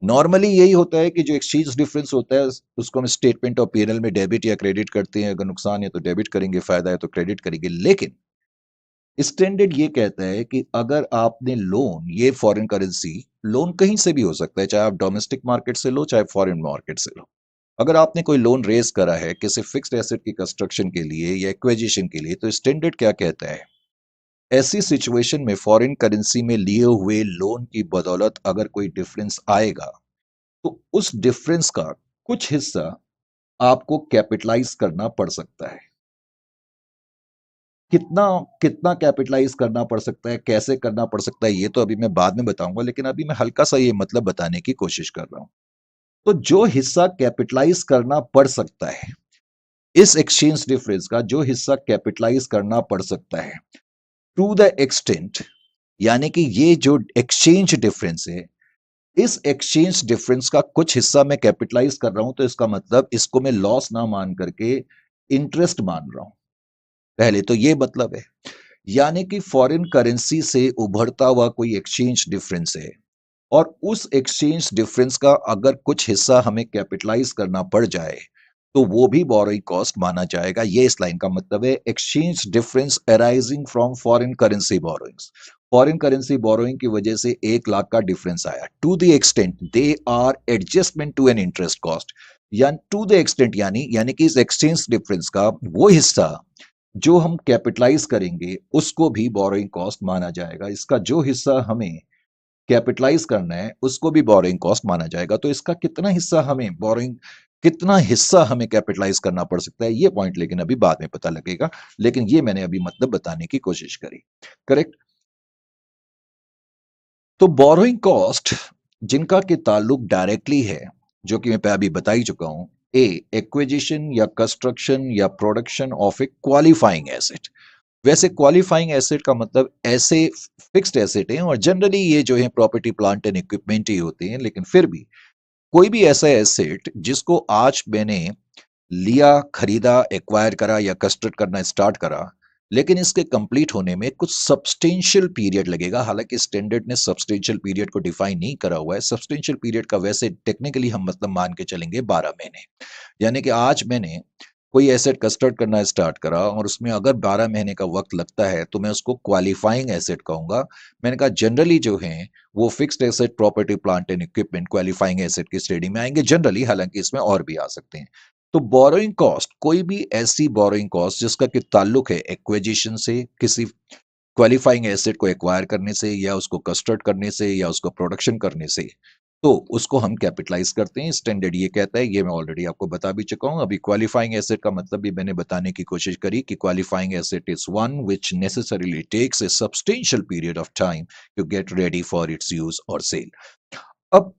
नॉर्मली यही होता है कि जो एक्सचेंज डिफरेंस होता है उसको हम स्टेटमेंट ऑफ पीएनएल में डेबिट या क्रेडिट करते हैं। अगर नुकसान है तो डेबिट करेंगे, फायदा है तो क्रेडिट करेंगे। लेकिन स्टैंडर्ड ये कहता है कि अगर आपने लोन, ये फॉरेन करेंसी लोन कहीं से भी हो सकता है, चाहे आप डोमेस्टिक मार्केट से लो चाहे फॉरेन मार्केट से लो। अगर आपने कोई लोन रेज करा है किसी फिक्स्ड एसेट की कंस्ट्रक्शन के लिए या एक्विजिशन के लिए, तो स्टैंडर्ड क्या कहता है, ऐसी सिचुएशन में फॉरेन करेंसी में लिए हुए लोन की बदौलत अगर कोई डिफरेंस आएगा तो उस डिफरेंस का कुछ हिस्सा आपको कैपिटलाइज करना पड़ सकता है। कितना कितना कैपिटलाइज करना पड़ सकता है, कैसे करना पड़ सकता है, ये तो अभी मैं बाद में बताऊंगा, लेकिन अभी मैं हल्का सा ये मतलब बताने की कोशिश कर रहा हूं। तो जो हिस्सा कैपिटलाइज करना पड़ सकता है, इस एक्सचेंज डिफरेंस का जो हिस्सा कैपिटलाइज करना पड़ सकता है, टू द एक्सटेंट, यानी कि ये जो एक्सचेंज डिफरेंस है, इस एक्सचेंज डिफरेंस का कुछ हिस्सा मैं कैपिटलाइज कर रहा हूं, तो इसका मतलब इसको मैं लॉस ना मान करके इंटरेस्ट मान रहा हूं। पहले तो ये मतलब है, यानी कि फॉरेन करेंसी से उभरता हुआ कोई एक्सचेंज डिफरेंस है और उस एक्सचेंज डिफरेंस का अगर कुछ हिस्सा हमें कैपिटलाइज करना पड़ जाए तो वो भी बोरोइंग कॉस्ट माना जाएगा। ये इस लाइन का मतलब है, exchange difference arising from foreign currency borrowings. Foreign currency borrowing की वजह से 1 लाख का डिफरेंस आया, to the extent they are adjustment to an interest cost, या टू द एक्सटेंट यानी यानी कि इस एक्सचेंज डिफरेंस का वो हिस्सा जो हम कैपिटलाइज करेंगे उसको भी बोरोइंग कॉस्ट माना जाएगा। इसका जो हिस्सा हमें कैपिटलाइज करना है उसको भी बोरोइंग कॉस्ट माना जाएगा। तो इसका कितना हिस्सा हमें कैपिटलाइज करना पड़ सकता है, ये पॉइंट लेकिन अभी बाद में पता लगेगा। लेकिन ये मैंने अभी मतलब बताने की कोशिश करी। करेक्ट। तो बोरोइंग कॉस्ट जिनका के ताल्लुक डायरेक्टली है, जो कि मैं अभी बता ही चुका हूं, ए एक्विजिशन या कंस्ट्रक्शन या production of a qualifying asset. वैसे क्वालिफाइंग एसेट का मतलब ऐसे फिक्स्ड एसेट हैं, और जनरली ये जो है प्रॉपर्टी प्लांट एंड इक्विपमेंट ही होते हैं, लेकिन फिर भी कोई भी ऐसा एसेट जिसको आज मैंने लिया, खरीदा, एक्वायर करा या कंस्ट्रक्ट करना स्टार्ट करा, लेकिन इसके कंप्लीट होने में कुछ सब्सटेंशियल पीरियड लगेगा। हालांकि स्टैंडर्ड ने सब्सटेंशियल पीरियड को डिफाइन नहीं करा हुआ है। सब्सटेंशियल पीरियड का वैसे टेक्निकली हम मतलब मान के चलेंगे 12 महीने। यानी कि आज मैंने कोई एसेट कंस्ट्रक्ट करना स्टार्ट करा और उसमें अगर 12 महीने का वक्त लगता है तो मैं उसको क्वालिफाइंग एसेट कहूंगा। मैंने कहा जनरली जो है वो fixed asset, property plant and equipment qualifying asset की श्रेणी में आएंगे जनरली, हालांकि इसमें और भी आ सकते हैं। तो बोरोइंग कॉस्ट, कोई भी ऐसी बोरोइंग कॉस्ट जिसका कि ताल्लुक है एक्विजिशन से, किसी क्वालिफाइंग एसेट को एक्वायर करने से या उसको कंस्ट्रक्ट करने से या उसको प्रोडक्शन करने से, तो उसको हम कैपिटलाइज करते हैं। स्टैंडर्ड ये कहता है, ये मैं ऑलरेडी आपको बता भी चुका हूं। अभी क्वालिफाइंग एसेट का मतलब भी मैंने बताने की कोशिश करी कि qualifying asset is one which necessarily takes a substantial period of time to get ready for its use और सेल। अब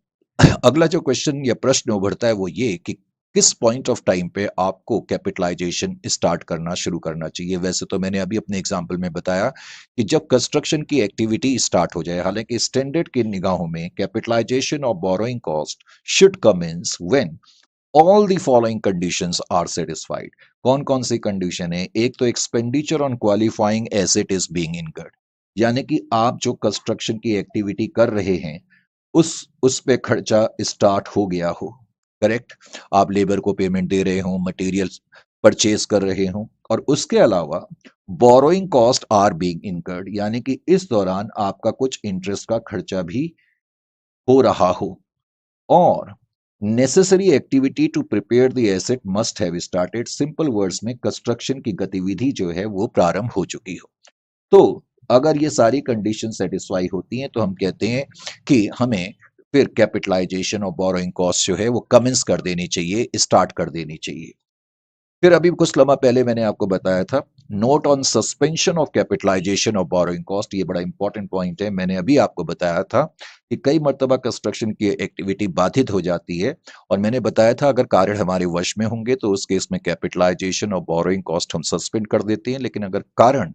अगला जो क्वेश्चन या प्रश्न उभरता है वो ये कि किस पॉइंट ऑफ टाइम पे आपको कैपिटलाइजेशन स्टार्ट करना शुरू करना चाहिए। वैसे तो मैंने अभी अपने एग्जांपल में बताया कि जब कंस्ट्रक्शन की एक्टिविटी स्टार्ट हो जाए। हालांकि स्टैंडर्ड की निगाहों में capitalisation of borrowing cost should commence when all the following conditions are satisfied. कौन कौन सी कंडीशन है? एक तो expenditure on qualifying asset is being incurred, यानी कि आप जो कंस्ट्रक्शन की एक्टिविटी कर रहे हैं उस पे खर्चा स्टार्ट हो गया हो। करेक्ट। आप लेबर को पेमेंट दे रहे हो, मटेरियल्स परचेज कर रहे हो, और उसके अलावा borrowing cost are being incurred, यानी कि इस दौरान आपका कुछ इंटरेस्ट का खर्चा भी हो रहा हो। और necessary activity to prepare the asset must have started. Simple words में कंस्ट्रक्शन की गतिविधि जो है वो प्रारंभ हो चुकी हो। तो अगर ये सारी कंडीशन सेटिस्फाई होती हैं तो हम कहते हैं कि हमें फिर कैपिटलाइजेशन और बोरोइंग कॉस्ट जो है वो कमेंस कर देनी चाहिए, स्टार्ट कर देनी चाहिए। फिर अभी कुछ लम्हा पहले मैंने आपको बताया था, note on suspension of capitalisation of borrowing cost. ये बड़ा इंपॉर्टेंट पॉइंट है। मैंने अभी आपको बताया था कि कई मर्तबा कंस्ट्रक्शन की एक्टिविटी बाधित हो जाती है, और मैंने बताया था अगर कारण हमारे वश में होंगे तो उस केस में कैपिटलाइजेशन और बोरोइंग कॉस्ट हम सस्पेंड कर देते हैं। लेकिन अगर कारण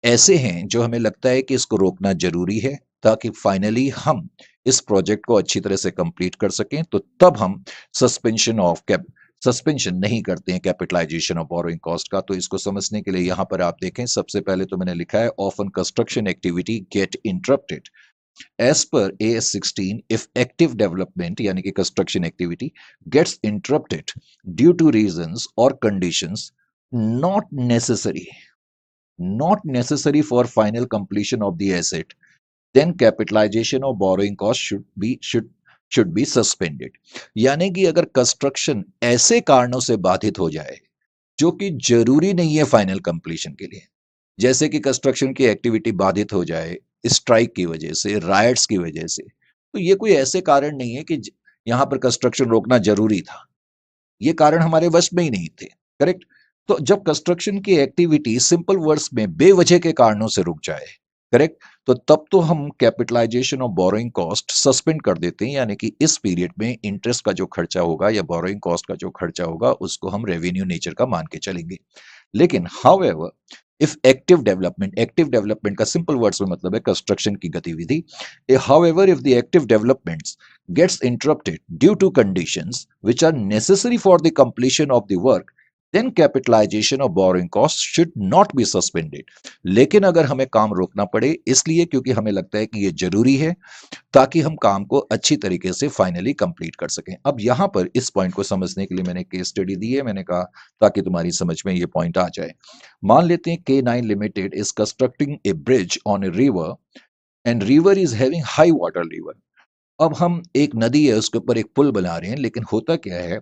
ऐसे हैं जो हमें लगता है कि इसको रोकना जरूरी है ताकि फाइनली हम इस प्रोजेक्ट को अच्छी तरह से कंप्लीट कर सकें, तो तब हम सस्पेंशन ऑफ कैप सस्पेंशन नहीं करते हैं कैपिटलाइजेशन ऑफ बोरोइंग कॉस्ट का। तो इसको समझने के लिए यहां पर आप देखें, सबसे पहले तो मैंने लिखा है often construction activity get interrupted. As पर AS16, इफ एक्टिव डेवलपमेंट यानी कि construction activity gets interrupted due to reasons और conditions not necessary for final completion of the asset, then capitalization or borrowing cost should be suspended. यानी कि अगर construction ऐसे कारणों से बाधित हो जाए जो कि जरूरी नहीं है फाइनल कंप्लीशन के लिए, जैसे कि कंस्ट्रक्शन की एक्टिविटी बाधित हो जाए स्ट्राइक की वजह से, राइट्स की वजह से, तो ये कोई ऐसे कारण नहीं है कि यहां पर कंस्ट्रक्शन रोकना जरूरी था। ये कारण हमारे वश में ही नहीं थे। करेक्ट। तो जब कंस्ट्रक्शन की एक्टिविटी सिंपल वर्ड्स में बेवजह के कारणों से रुक जाए, करेक्ट, तो तब तो हम कैपिटलाइजेशन और बोरोइंग कॉस्ट सस्पेंड कर देते हैं, यानी कि इस पीरियड में इंटरेस्ट का जो खर्चा होगा या बोरोइंग कॉस्ट का जो खर्चा होगा उसको हम रेवेन्यू नेचर का मान के चलेंगे। लेकिन हाउएवर, इफ एक्टिव डेवलपमेंट का सिंपल वर्ड्स में मतलब है कंस्ट्रक्शन की गतिविधि। However, if the active developments gets interrupted due to conditions which are necessary for the completion of the work, then capitalization or borrowing costs should not be suspended. लेकिन अगर हमें काम रोकना पड़े इसलिए क्योंकि हमें लगता है कि ये जरूरी है ताकि हम काम को अच्छी तरीके से फाइनली कंप्लीट कर सकें। अब यहां पर इस पॉइंट को समझने के लिए मैंने केस स्टडी दी है, मैंने कहा ताकि तुम्हारी समझ में ये पॉइंट आ जाए। मान लेते हैं K9 limited is constructing A bridge on a river and river is having high water level. अब हम एक नदी है उसके ऊपर एक पुल बना रहे हैं, लेकिन होता क्या है,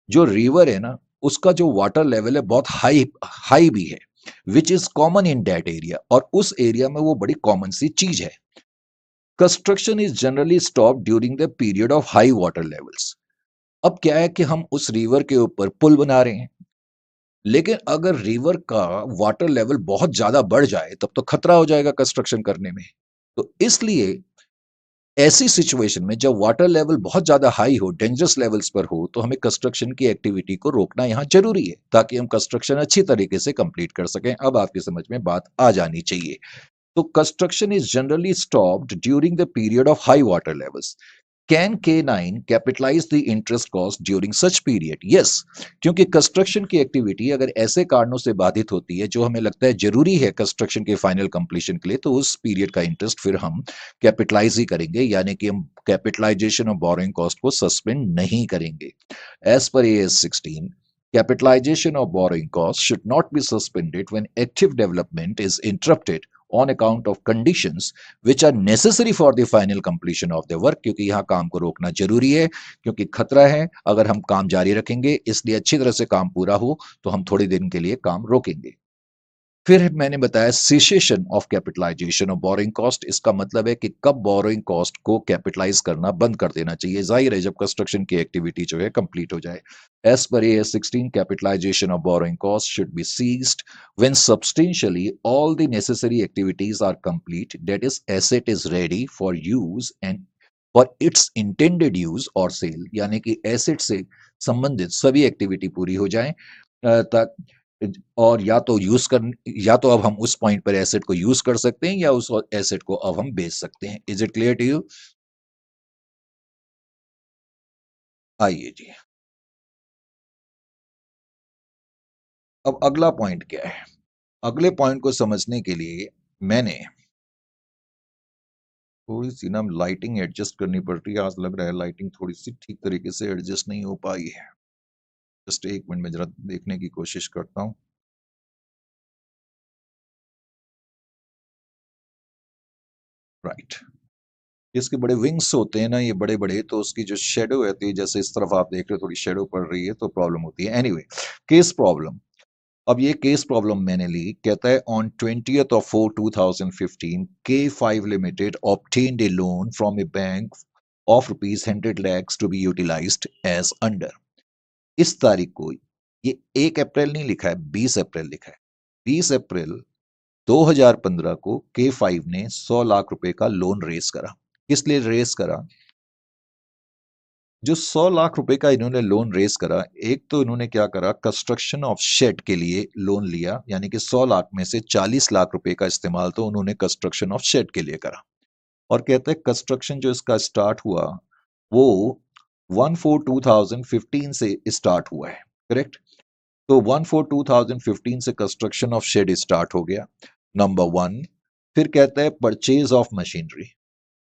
जो रिवर है ना उसका जो वाटर लेवल है बहुत हाई हाई भी है, which is common in that area, और उस एरिया में वो बड़ी कॉमन सी चीज है। Construction is generally stop during the period of high water levels. अब क्या है कि हम उस रिवर के ऊपर पुल बना रहे हैं, लेकिन अगर रिवर का वाटर लेवल बहुत ज्यादा बढ़ जाए तब तो खतरा हो जाएगा कंस्ट्रक्शन करने में। तो इसलिए ऐसी सिचुएशन में जब वाटर लेवल बहुत ज्यादा हाई हो, डेंजरस लेवल्स पर हो, तो हमें कंस्ट्रक्शन की एक्टिविटी को रोकना यहां जरूरी है ताकि हम कंस्ट्रक्शन अच्छी तरीके से कंप्लीट कर सकें। अब आपकी समझ में बात आ जानी चाहिए। तो construction is generally stopped during the period of high water levels. Can K9 capitalise the interest cost during such period? Yes, क्योंकि कंस्ट्रक्शन की एक्टिविटी अगर ऐसे कारणों से बाधित होती है जो हमें लगता है जरूरी है कंस्ट्रक्शन के फाइनल कंप्लीशन के लिए, तो उस पीरियड का इंटरेस्ट फिर हम कैपिटलाइज ही करेंगे, यानी कि हम कैपिटलाइजेशन और बोरोइंग कॉस्ट को सस्पेंड नहीं करेंगे। एज पर AS16, capitalization or borrowing costs should not be suspended when active development is interrupted on account of conditions which are necessary for the final completion of the work। क्योंकि यहाँ काम को रोकना जरूरी है, क्योंकि खतरा है अगर हम काम जारी रखेंगे, इसलिए अच्छी तरह से काम पूरा हो तो हम थोड़ी दिन के लिए काम रोकेंगे। फिर मैंने बताया सीसेशन ऑफ कैपिटलाइजेशन और बोरोइंग कॉस्ट। इसका मतलब है कि कब बोरोइंग कॉस्ट को कैपिटलाइज करना बंद कर देना चाहिए, जाहिर है जब कंस्ट्रक्शन की एक्टिविटी जो है कंप्लीट हो जाए। एज पर AS16, capitalisation of borrowing cost should be ceased when substantially all the necessary activities are complete, that is asset is ready for use and for its intended use और sale, यानी कि asset से संबंधित सभी activity पूरी हो जाए, और या तो अब हम उस पॉइंट पर एसेट को यूज कर सकते हैं या उस एसेट को अब हम बेच सकते हैं। Is it clear to you? आइए जी, अब अगला पॉइंट क्या है। अगले पॉइंट को समझने के लिए मैंने थोड़ी सी ना लाइटिंग एडजस्ट करनी पड़ रही है। आज लग रहा है लाइटिंग थोड़ी सी ठीक तरीके से एडजस्ट नहीं हो पाई है। जस्ट एक मिनट में जरा देखने की कोशिश करता हूँ। राइट, इसके बड़े विंग्स होते हैं ना ये बड़े बड़े, तो उसकी जो शेडो रहती है, जैसे इस तरफ आप देख रहे हो थोड़ी शेडो पड़ रही है तो प्रॉब्लम होती है। Anyway, case problem. अब ये केस प्रॉब्लम मैंने ली, कहता है on 20th of 4 2015 K5 Limited obtained a loan from a bank of rupees 100 lakhs to be utilized as under। इस तारीख को, ये 1 अप्रैल नहीं लिखा है, 20 अप्रैल लिखा है। 20 अप्रैल 2015 को K5 ने 100 लाख रुपए का लोन रेस करा। किस लिए रेस करा? जो 100 लाख रुपए का इन्होंने लोन रेस करा, एक तो इन्होंने क्या करा, कंस्ट्रक्शन ऑफ शेड के लिए लोन लिया, यानी कि 100 लाख में से 40 लाख रुपए का इस्तेमाल तो उन्होंने कंस्ट्रक्शन ऑफ शेड के लिए करा। और कहते हैं कंस्ट्रक्शन जो इसका स्टार्ट हुआ वो 1/4/2015 से स्टार्ट हुआ है। करेक्ट। तो 1/4/2015 से कंस्ट्रक्शन ऑफ शेड स्टार्ट हो गया, नंबर वन। फिर कहता है परचेज ऑफ मशीनरी।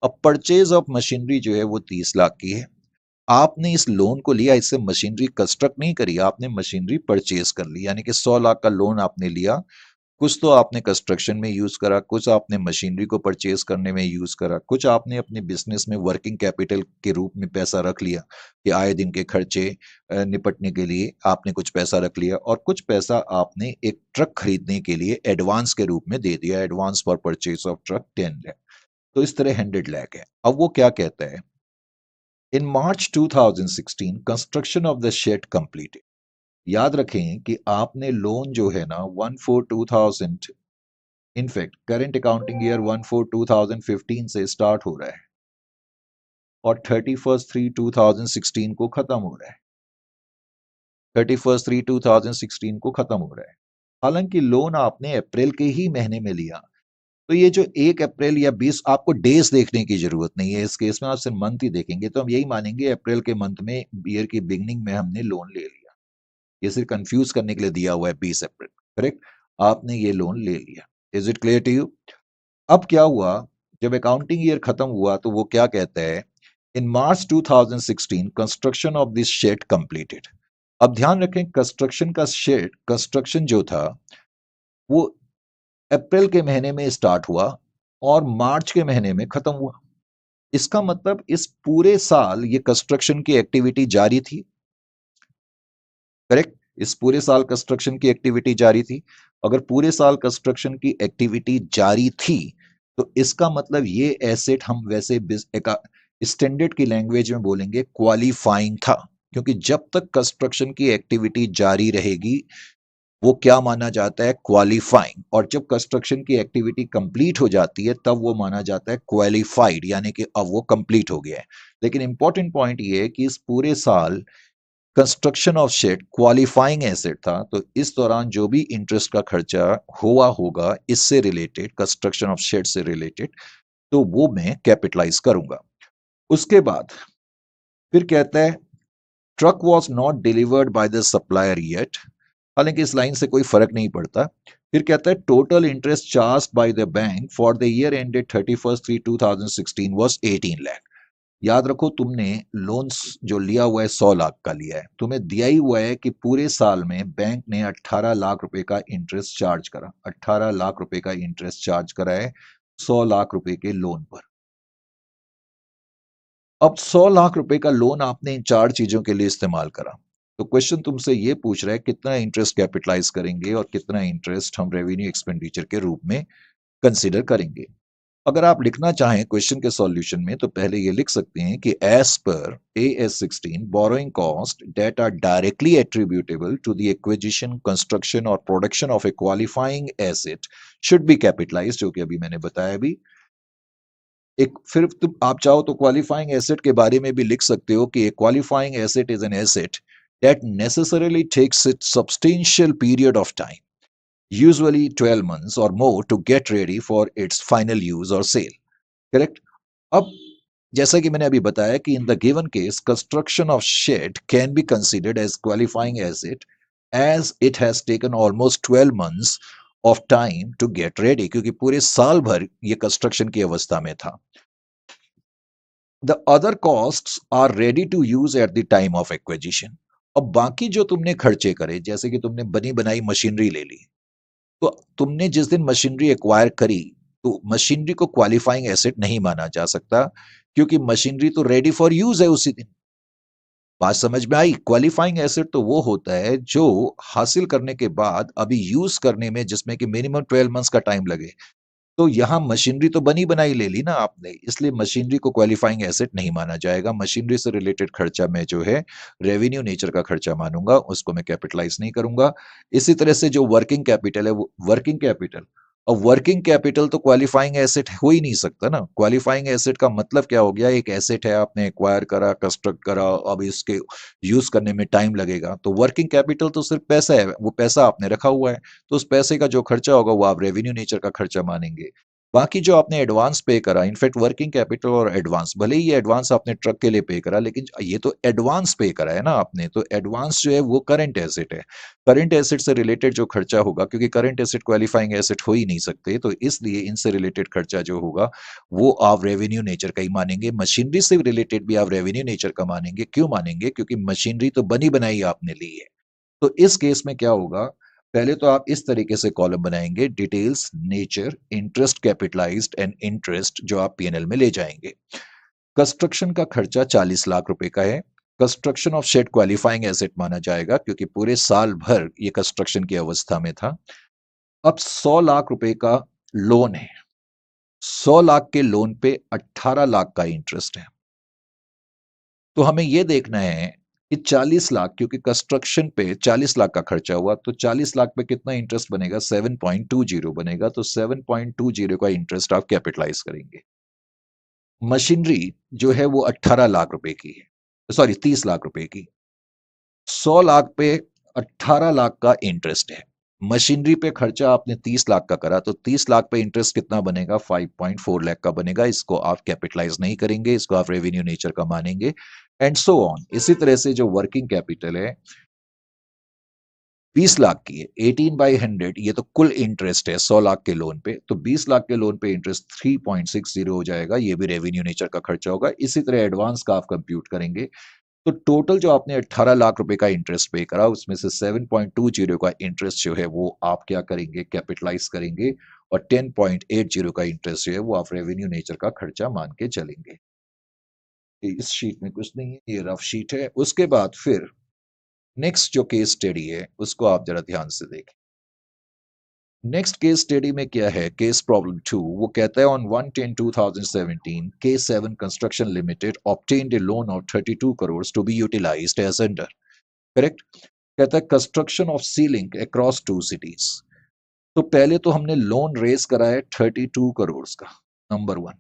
अब परचेज ऑफ मशीनरी जो है वो 30 लाख की है। आपने इस लोन को लिया, इससे मशीनरी कंस्ट्रक्ट नहीं करी, आपने मशीनरी परचेज कर ली, यानी कि 100 लाख का लोन आपने लिया। कुछ तो आपने कंस्ट्रक्शन में यूज करा, कुछ आपने मशीनरी को परचेज करने में यूज करा, कुछ आपने अपने बिजनेस में वर्किंग कैपिटल के रूप में पैसा रख लिया कि आए दिन के खर्चे निपटने के लिए आपने कुछ पैसा रख लिया, और कुछ पैसा आपने एक ट्रक खरीदने के लिए एडवांस के रूप में दे दिया, advance for purchase of truck 10 lakh. तो इस तरह 100 लाख है। अब वो क्या कहता है, in March 2016 construction of the shed completed. याद रखें कि आपने लोन जो है ना 1/4/2000, इनफैक्ट करंट अकाउंटिंग ईयर 1/4/2015 से स्टार्ट हो रहा है और 31/3/2016 को खत्म हो रहा है। 31/3/2016 को खत्म हो रहा है। हालांकि लोन आपने अप्रैल के ही महीने में लिया, तो ये जो 1 अप्रैल या 20, आपको डेज देखने की जरूरत नहीं है इस केस में, आप सिर्फ मंथ ही देखेंगे तो हम यही मानेंगे अप्रैल के मंथ में, ईयर की बिगनिंग में हमने लोन ले लिया। ये सिर्फ कंफ्यूज करने के लिए दिया हुआ है 20 अप्रैल, करेक्ट। आपने ये लोन ले लिया। Is it clear to you? अब क्या हुआ, जब अकाउंटिंग ईयर खत्म हुआ तो वो क्या कहता है, in March 2016 construction of this shed completed. अब ध्यान रखें, कंस्ट्रक्शन का शेड, कंस्ट्रक्शन जो था वो अप्रैल के महीने में स्टार्ट हुआ और मार्च के महीने में खत्म हुआ। इसका मतलब इस पूरे साल ये कंस्ट्रक्शन की एक्टिविटी जारी थी, करेक्ट। इस पूरे साल कंस्ट्रक्शन की एक्टिविटी जारी थी। अगर पूरे साल कंस्ट्रक्शन की एक्टिविटी जारी थी तो इसका मतलब ये एसेट हम वैसे स्टैंडर्ड की लैंग्वेज में बोलेंगे क्वालिफाइंग था, क्योंकि जब तक कंस्ट्रक्शन की एक्टिविटी जारी रहेगी वो क्या माना जाता है, क्वालिफाइंग। और जब कंस्ट्रक्शन की एक्टिविटी कंप्लीट हो जाती है तब वो माना जाता है क्वालिफाइड, यानी कि अब वो कंप्लीट हो गया है। लेकिन इंपॉर्टेंट पॉइंट ये है कि इस पूरे साल construction of shed qualifying asset था, तो इस दौरान जो भी इंटरेस्ट का खर्चा हुआ होगा इससे रिलेटेड, कंस्ट्रक्शन ऑफ शेड से रिलेटेड, तो वो मैं कैपिटलाइज करूंगा। उसके बाद फिर कहता है truck was not delivered by the supplier yet. हालांकि इस लाइन से कोई फर्क नहीं पड़ता। फिर कहता है total interest charge by the bank for the year ended 31/3/2016 was 18 lakh. याद रखो, तुमने लोन्स जो लिया हुआ है 100 लाख का लिया है, तुम्हें दिया ही हुआ है कि पूरे साल में बैंक ने 18 लाख रुपए का इंटरेस्ट चार्ज करा, 18 लाख रुपए का इंटरेस्ट चार्ज करा है 100 लाख रुपए के लोन पर। अब 100 लाख रुपए का लोन आपने इन चार चीजों के लिए इस्तेमाल करा, तो क्वेश्चन तुमसे ये पूछ रहा है कितना इंटरेस्ट कैपिटलाइज करेंगे और कितना इंटरेस्ट हम रेवेन्यू एक्सपेंडिचर के रूप में कंसिडर करेंगे। अगर आप लिखना चाहें क्वेश्चन के सॉल्यूशन में तो पहले ये लिख सकते हैं कि एज पर AS16 borrowing cost that are directly attributable to the acquisition, construction और production of a qualifying asset should be capitalised, जो कि अभी मैंने बताया भी। एक फिर तुम आप चाहो तो क्वालिफाइंग एसेट के बारे में भी लिख सकते हो कि qualifying asset is an asset that necessarily takes it substantial period of time, usually 12 months or more, to get ready for its final use or sale, correct। अब जैसा कि मैंने अभी बताया कि in the given case construction of shed can be considered as qualifying asset as it has taken almost 12 months of time to get ready, क्योंकि पूरे साल भर ये कंस्ट्रक्शन की अवस्था में था। The other costs are ready to use at the time of acquisition. अब बाकी जो तुमने खर्चे करे, जैसे कि तुमने बनी बनाई मशीनरी ले ली, तो तुमने जिस दिन मशीनरी एक्वायर करी तो मशीनरी को क्वालिफाइंग एसेट नहीं माना जा सकता, क्योंकि मशीनरी तो रेडी फॉर यूज है उसी दिन। बात समझ में आई? क्वालिफाइंग एसेट तो वो होता है जो हासिल करने के बाद अभी यूज करने में जिसमें कि मिनिमम 12 मंथ्स का टाइम लगे। तो यहाँ मशीनरी तो बनी बनाई ले ली ना आपने, इसलिए मशीनरी को क्वालिफाइंग एसेट नहीं माना जाएगा। मशीनरी से रिलेटेड खर्चा मैं जो है रेवेन्यू नेचर का खर्चा मानूंगा, उसको मैं कैपिटलाइज नहीं करूंगा। इसी तरह से जो वर्किंग कैपिटल है वो वर्किंग कैपिटल, और वर्किंग कैपिटल तो क्वालिफाइंग एसेट हो ही नहीं सकता ना। क्वालिफाइंग एसेट का मतलब क्या हो गया, एक एसेट है आपने एक्वायर करा, कंस्ट्रक्ट करा, अब इसके यूज करने में टाइम लगेगा। तो वर्किंग कैपिटल तो सिर्फ पैसा है, वो पैसा आपने रखा हुआ है, तो उस पैसे का जो खर्चा होगा वो आप रेवेन्यू नेचर का खर्चा मानेंगे। बाकी जो आपने एडवांस पे करा, इनफैक्ट वर्किंग कैपिटल और एडवांस, भले ही ये एडवांस आपने ट्रक के लिए पे करा, लेकिन ये तो एडवांस पे करा है ना आपने, तो एडवांस जो है वो करंट एसेट है। करंट एसेट से रिलेटेड जो खर्चा होगा, क्योंकि करंट एसेट क्वालिफाइंग एसेट हो ही नहीं सकते, तो इसलिए इनसे रिलेटेड खर्चा जो होगा वो आप रेवेन्यू नेचर का ही मानेंगे। मशीनरी से रिलेटेड भी आप रेवेन्यू नेचर का मानेंगे। क्यों मानेंगे? क्योंकि मशीनरी तो बनी बनाई आपने ली है। तो इस केस में क्या होगा, पहले तो आप इस तरीके से कॉलम बनाएंगे, details, nature, interest capitalised and interest, जो आप पीएनएल में ले जाएंगे। कंस्ट्रक्शन का खर्चा 40 लाख रुपए का है। Construction of shed qualifying asset माना जाएगा, क्योंकि पूरे साल भर ये कंस्ट्रक्शन की अवस्था में था। अब 100 लाख रुपए का लोन है। 100 लाख के लोन पे 18 लाख का इंटरेस्ट है। तो हमें यह देखना है कि 40 लाख, क्योंकि कंस्ट्रक्शन पे 40 लाख का खर्चा हुआ, तो 40 लाख पे कितना इंटरेस्ट बनेगा? 7.20 बनेगा। तो 7.20 का इंटरेस्ट आप कैपिटलाइज करेंगे। मशीनरी जो है वो 18 लाख रुपए की है, सॉरी 30 लाख रुपए की। 100 लाख पे 18 लाख का इंटरेस्ट है। मशीनरी पे खर्चा आपने 30 लाख का करा, तो 30 लाख पे इंटरेस्ट कितना बनेगा? 5.4 लाख का बनेगा। इसको आप कैपिटलाइज नहीं करेंगे, इसको आप रेवेन्यू नेचर का मानेंगे, एंड सो ऑन। इसी तरह से जो वर्किंग कैपिटल है 20 लाख की है, 18/100, ये तो कुल इंटरेस्ट है 100 लाख के लोन पे, तो 20 लाख के लोन पे इंटरेस्ट 3.60 हो जाएगा। ये भी रेवेन्यू नेचर का खर्चा होगा। इसी तरह एडवांस का आप कंप्यूट करेंगे, तो टोटल जो आपने 18 लाख रुपए का इंटरेस्ट पे करा, उसमें से 7.20 का इंटरेस्ट जो है वो आप क्या करेंगे? कैपिटलाइज करेंगे, और 10.80 का इंटरेस्ट जो है वो आप रेवेन्यू नेचर का खर्चा मान के चलेंगे। इस शीट में कुछ नहीं है, ये रफ शीट है। उसके बाद फिर नेक्स्ट जो केस स्टडी है उसको आप जरा ध्यान से देखें। नेक्स्ट केस स्टडी में क्या है? केस प्रॉब्लम 2, वो कहता है on 1/10/2017 K7 construction limited obtained a loan of 32 crore to be utilised as under, correct. कहता है construction of sea link across 2 cities. तो पहले तो हमने लोन रेज करा है 32 करोड़ का, नंबर वन।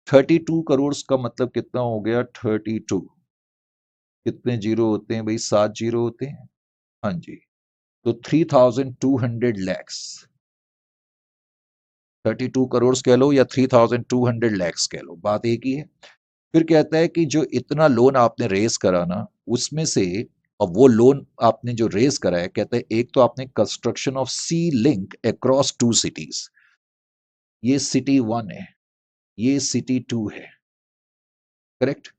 32 करोड़ का मतलब कितना हो गया? 32, कितने जीरो होते हैं भाई? 7 जीरो होते हैं, हाँ जी। तो 3,200 लैक्स, 32 करोड़ कह लो या 3,200 लैक्स कह लो, बात एक ही है। फिर कहता है कि जो इतना लोन आपने रेज करा ना, उसमें से, और वो लोन आपने जो रेज करा है, कहता है एक तो आपने construction of sea link across 2 cities, ये सिटी 1 है, ये सिटी 2 है, करेक्ट।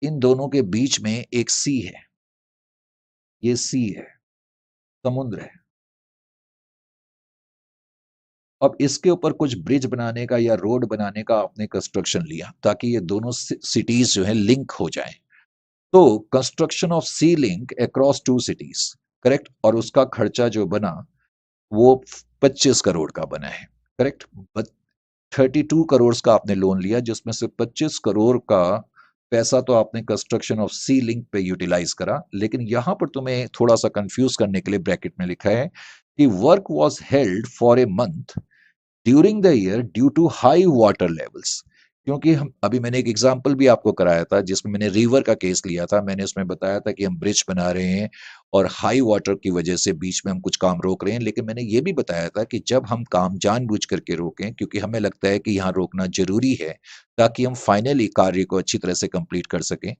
इन दोनों के बीच में एक सी है, ये सी है, समुद्र है। अब इसके ऊपर कुछ ब्रिज बनाने का या रोड बनाने का आपने कंस्ट्रक्शन लिया, ताकि ये दोनों सिटीज जो है लिंक हो जाएं। तो construction of sea link across 2 cities, correct, और उसका खर्चा जो बना वो 25 करोड़ का बना है, करेक्ट। 32 करोड़ का आपने लोन लिया, जिसमें से 25 करोड़ का पैसा तो आपने कंस्ट्रक्शन ऑफ सी लिंक पे यूटिलाइज करा। लेकिन यहां पर तुम्हें थोड़ा सा कंफ्यूज करने के लिए ब्रैकेट में लिखा है कि work was held for a month during the year due to high water levels. क्योंकि हम अभी, मैंने एक एग्जांपल भी आपको कराया था जिसमें मैंने रिवर का केस लिया था। मैंने उसमें बताया था कि हम ब्रिज बना रहे हैं और हाई वाटर की वजह से बीच में हम कुछ काम रोक रहे हैं, लेकिन मैंने ये भी बताया था कि जब हम काम जानबूझ करके रोकें, क्योंकि हमें लगता है कि यहाँ रोकना जरूरी है ताकि हम फाइनली कार्य को अच्छी तरह से कंप्लीट कर सकें,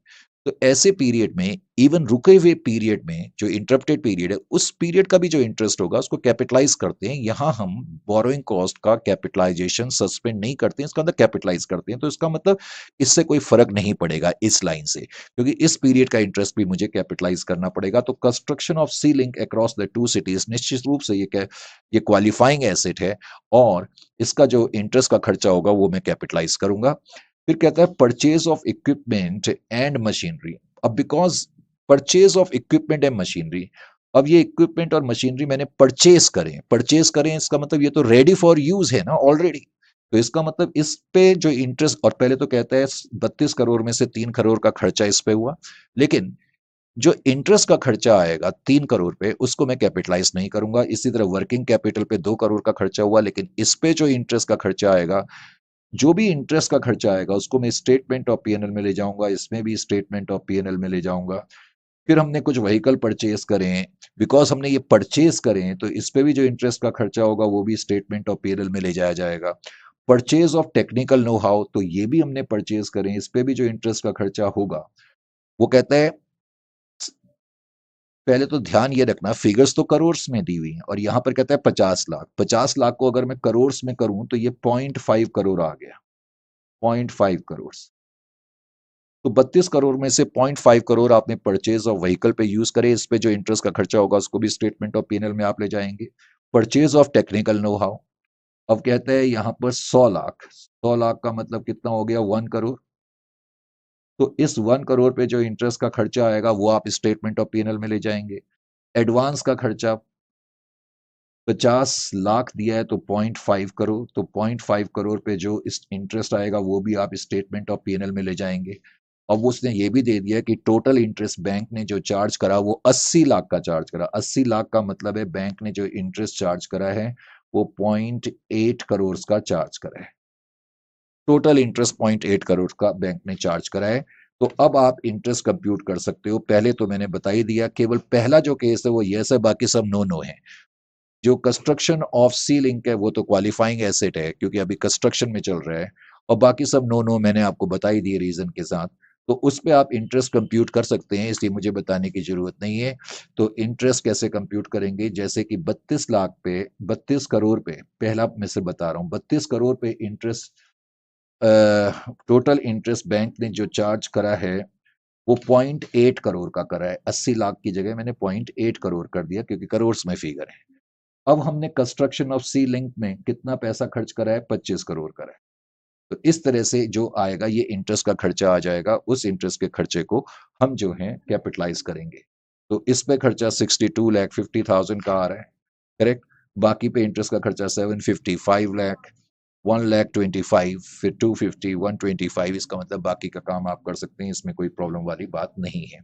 तो ऐसे पीरियड में, इवन रुके हुए पीरियड में, जो इंटरप्टेड पीरियड है, उस पीरियड का भी जो इंटरेस्ट होगा उसको कैपिटलाइज करते हैं। यहां हम बोरोइंग कॉस्ट का कैपिटलाइजेशन सस्पेंड नहीं करते हैं, इसका अंदर कैपिटलाइज करते हैं। तो इसका मतलब इससे कोई फर्क नहीं पड़ेगा इस लाइन से, क्योंकि इस पीरियड का इंटरेस्ट भी मुझे कैपिटलाइज करना पड़ेगा। तो construction of sea link across the 2 cities निश्चित रूप से ये क्वालिफाइंग एसेट है, और इसका जो इंटरेस्ट का खर्चा होगा वो मैं कैपिटलाइज करूंगा। फिर कहता है purchase of equipment and machinery. अब because purchase of equipment and machinery, अब ये इक्विपमेंट और मशीनरी मैंने परचेज करें, इसका मतलब ये तो रेडी फॉर यूज है ना ऑलरेडी। तो इसका मतलब इस पे जो इंटरेस्ट, और पहले तो कहता है 32 करोड़ में से 3 करोड़ का खर्चा इस पे हुआ, लेकिन जो इंटरेस्ट का खर्चा आएगा 3 करोड़ पे, उसको मैं कैपिटलाइज नहीं करूंगा। इसी तरह वर्किंग कैपिटल पे 2 करोड़ का खर्चा हुआ, लेकिन इस पे जो इंटरेस्ट का खर्चा आएगा, जो भी इंटरेस्ट का खर्चा आएगा, उसको मैं स्टेटमेंट ऑफ पीएनएल में ले जाऊंगा, इसमें भी स्टेटमेंट ऑफ पीएनएल में ले जाऊंगा। फिर हमने कुछ व्हीकल परचेज करें, बिकॉज हमने ये परचेज करें, तो इस पे भी जो इंटरेस्ट का खर्चा होगा वो भी स्टेटमेंट ऑफ पीएनएल में ले जाया जाएगा। Purchase of technical know how, तो ये भी हमने परचेज करें, इस पे भी जो इंटरेस्ट का खर्चा होगा वो कहता है, पहले तो ध्यान ये रखना फिगर्स तो करोड़ में दी हुई हैं और यहां पर कहता है 50 लाख। 50 लाख को अगर मैं करोड़ में करूं तो ये 0.5 करोड़ आ गया, 0.5 करोड़। तो 32 करोड़ में से 0.5 करोड़ आपने परचेज ऑफ व्हीकल पे यूज करे, इस पे जो इंटरेस्ट का खर्चा होगा उसको भी स्टेटमेंट ऑफ पीएनएल में आप ले जाएंगे। Purchase of technical know how, अब कहते हैं यहाँ पर 100 लाख, 100 लाख का मतलब कितना हो गया, 1 करोड़। तो इस 1 करोड़ पे जो इंटरेस्ट का खर्चा आएगा वो आप स्टेटमेंट ऑफ पीएनएल में ले जाएंगे। एडवांस का खर्चा 50 लाख दिया है तो 0.5 करोड़, तो 0.5 करोड़ पे जो इस इंटरेस्ट आएगा वो भी आप स्टेटमेंट ऑफ पीएनएल में ले जाएंगे। अब उसने ये भी दे दिया कि टोटल इंटरेस्ट बैंक ने जो चार्ज करा वो 80 लाख का चार्ज करा। 80 लाख का मतलब है बैंक ने जो इंटरेस्ट चार्ज करा है वो 0.8 करोड़ का चार्ज करा है। टोटल इंटरेस्ट 0.8 करोड़ का बैंक ने चार्ज करा है। तो अब आप इंटरेस्ट कंप्यूट कर सकते हो। पहले तो मैंने बता ही दिया, केवल पहला जो केस है वो यस है, बाकी सब नो नो है। जो कंस्ट्रक्शन ऑफ सी लिंक है वो तो क्वालिफाइंग एसेट है क्योंकि अभी कंस्ट्रक्शन में चल रहा है, और बाकी सब नो नो मैंने आपको बता ही दिए रीजन के साथ। तो उस पे आप इंटरेस्ट कंप्यूट कर सकते हैं, इसलिए मुझे बताने की जरूरत नहीं है। तो इंटरेस्ट कैसे कंप्यूट करेंगे, जैसे कि 32 लाख पे, 32 करोड़ पे, पहला मैं से बता रहा हूँ, 32 करोड़ पे इंटरेस्ट, टोटल इंटरेस्ट बैंक ने जो चार्ज करा है वो 0.8 करोड़ का करा है। 80 लाख की जगह मैंने 0.8 करोड़ कर दिया क्योंकि करोड़ में फिगर है। अब हमने कंस्ट्रक्शन ऑफ सी लिंक में कितना पैसा खर्च करा है, 25 करोड़ करा है। तो इस तरह से जो आएगा ये इंटरेस्ट का खर्चा आ जाएगा, उस इंटरेस्ट के खर्चे को हम जो है कैपिटलाइज करेंगे। तो इस पे खर्चा 62,50,000 का आ रहा है, करेक्ट। बाकी पे इंटरेस्ट का खर्चा 755 लाख, 1,25,000, फिर 250, 125, इसका मतलब बाकी का काम आप कर सकते हैं, इसमें कोई प्रॉब्लम वाली बात नहीं है।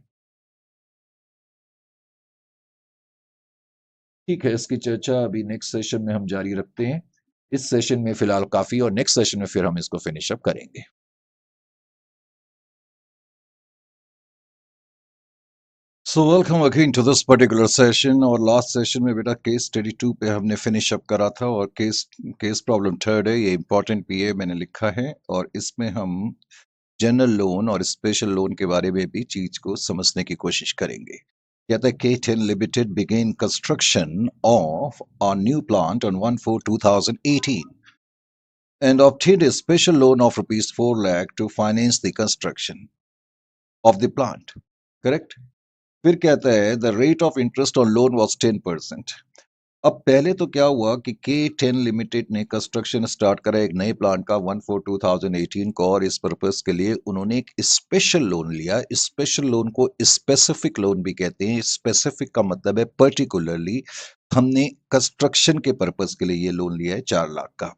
ठीक है, इसकी चर्चा अभी नेक्स्ट सेशन में हम जारी रखते हैं। इस सेशन में फिलहाल काफी, और नेक्स्ट सेशन में फिर हम इसको फिनिश अप करेंगे। So welcome again to this particular session. और लास्ट सेशन में बेटा केस स्टडी 2 पे हमने फिनिश अप करा था, और केस केस प्रॉब्लम थर्ड है, ये इंपॉर्टेंट भी है, मैंने लिखा है, और इसमें हम जनरल लोन और स्पेशल लोन के बारे में भी चीज को समझने की कोशिश करेंगे। कहता है K10 Limited began construction of a new plant on 1/4/2018 and obtained a special loan of rupees 4 lakh to finance the construction of the plant. Correct? फिर कहता है the rate of interest on loan was 10%। अब पहले तो क्या हुआ कि K10 limited ने कंस्ट्रक्शन स्टार्ट करा एक नए प्लांट का 1/4/2018 को, और इस पर्पस के लिए उन्होंने एक स्पेशल लोन लिया। स्पेशल लोन को स्पेसिफिक लोन भी कहते हैं। स्पेसिफिक का मतलब है पर्टिकुलरली, हमने कंस्ट्रक्शन के पर्पस के लिए ये लोन लिया है 4 लाख का।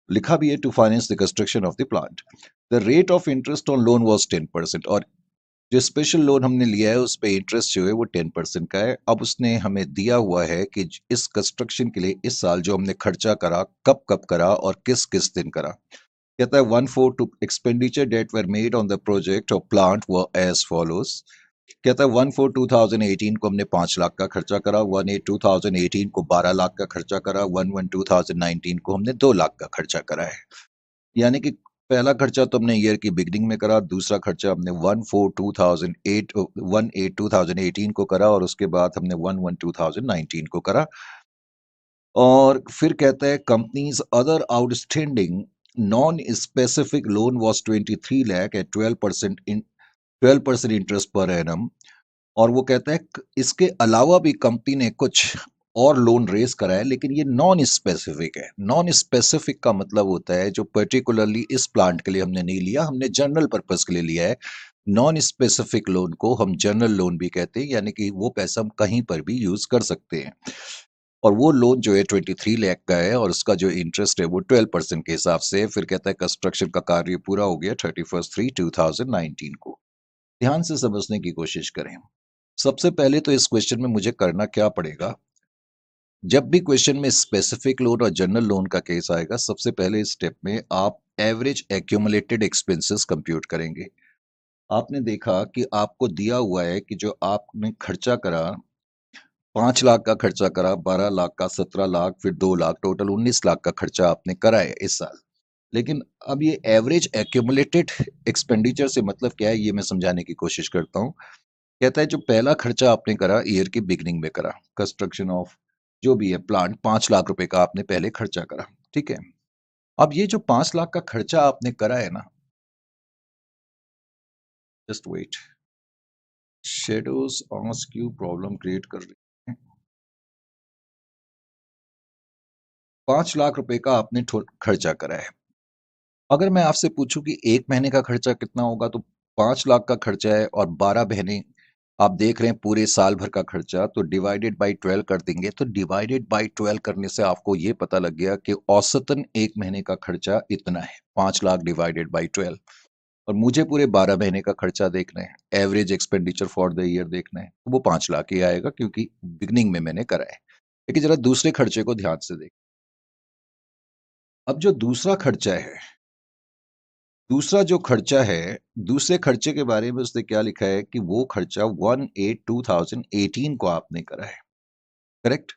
लिखा भी है to finance the construction of the plant. The rate of interest on loan was 10%, और जो स्पेशल लोन हमने लिया है उस पे इंटरेस्ट जो है वो 10% का है। अब उसने हमें दिया हुआ है कि इस कंस्ट्रक्शन के लिए इस साल जो हमने खर्चा करा, कब कब करा और किस किस दिन करा। कहता है 1/4 to expenditure date were made on the project और प्लांट वर एज फॉलोज। कहता है 1/4/2018 को हमने 5 लाख का खर्चा करा, 1/8/2018 को 12 लाख का खर्चा करा, 1/1/2019 को हमने 2 लाख का खर्चा करा है। यानी कि पहला खर्चा तो हमने ईयर की बिगनिंग में करा, दूसरा खर्चा हमने 1/8/2018 को करा, और उसके बाद हमने 1/1/2019 को करा। और फिर कहता है companies other outstanding non specific loan was 23 lakh at 12% interest per annum. और वो कहता है इसके अलावा भी कंपनी ने कुछ और लोन रेज करा है, लेकिन ये नॉन स्पेसिफिक है। नॉन स्पेसिफिक का मतलब होता है जो पर्टिकुलरली इस प्लांट के लिए हमने नहीं लिया, हमने जनरल पर्पस के लिए लिया है। नॉन स्पेसिफिक लोन को हम जनरल लोन भी कहते हैं, यानी कि वो पैसा हम कहीं पर भी यूज कर सकते हैं। और वो लोन जो है 23 लाख का है, और उसका जो इंटरेस्ट है वो 12% के हिसाब से है। फिर कहता है कंस्ट्रक्शन का कार्य पूरा हो गया 31/3/2019 को। ध्यान से समझने की कोशिश करें। सबसे पहले तो इस क्वेश्चन में मुझे करना क्या पड़ेगा, जब भी क्वेश्चन में स्पेसिफिक लोन और जनरल लोन का केस आएगा, सबसे पहले इस स्टेप में आप एवरेज एक्यूमुलेटेड एक्सपेंसेस कंप्यूट करेंगे। आपने देखा कि आपको दिया हुआ है कि जो आपने खर्चा करा, 5 लाख का खर्चा करा, 12 लाख का, 17 लाख, फिर 2 लाख, टोटल 19 लाख का खर्चा आपने करा है इस साल। लेकिन अब ये एवरेज एक्यूमुलेटेड एक्सपेंडिचर से मतलब क्या है, ये मैं समझाने की कोशिश करता हूँ। कहता है जो पहला खर्चा आपने करा ईयर की बिगिनिंग में करा, कंस्ट्रक्शन ऑफ जो भी है प्लांट, 5 लाख रुपए का आपने पहले खर्चा करा, ठीक है। अब ये जो 5 लाख का खर्चा आपने करा है ना, just wait, shadows ask you problem create कर रही है। 5 लाख रुपए का आपने खर्चा करा है। अगर मैं आपसे पूछूं कि 1 महीने का खर्चा कितना होगा, तो 5 लाख का खर्चा है और 12 महीने आप देख रहे हैं पूरे साल भर का खर्चा, तो डिवाइडेड बाई 12 कर देंगे। तो डिवाइडेड बाई 12 करने से आपको ये पता लग गया कि औसतन 1 महीने का खर्चा इतना है, 5 लाख डिवाइडेड बाई 12। और मुझे पूरे 12 महीने का खर्चा देखना है, average expenditure for the year देखना है, तो वो 5 लाख ही आएगा क्योंकि बिगनिंग में मैंने करा है। लेकिन जरा दूसरे खर्चे को ध्यान से देख। अब जो दूसरा खर्चा है, दूसरा जो खर्चा है, दूसरे खर्चे के बारे में उसने क्या लिखा है कि वो खर्चा 1/8/2018 को आपने करा है, करेक्ट।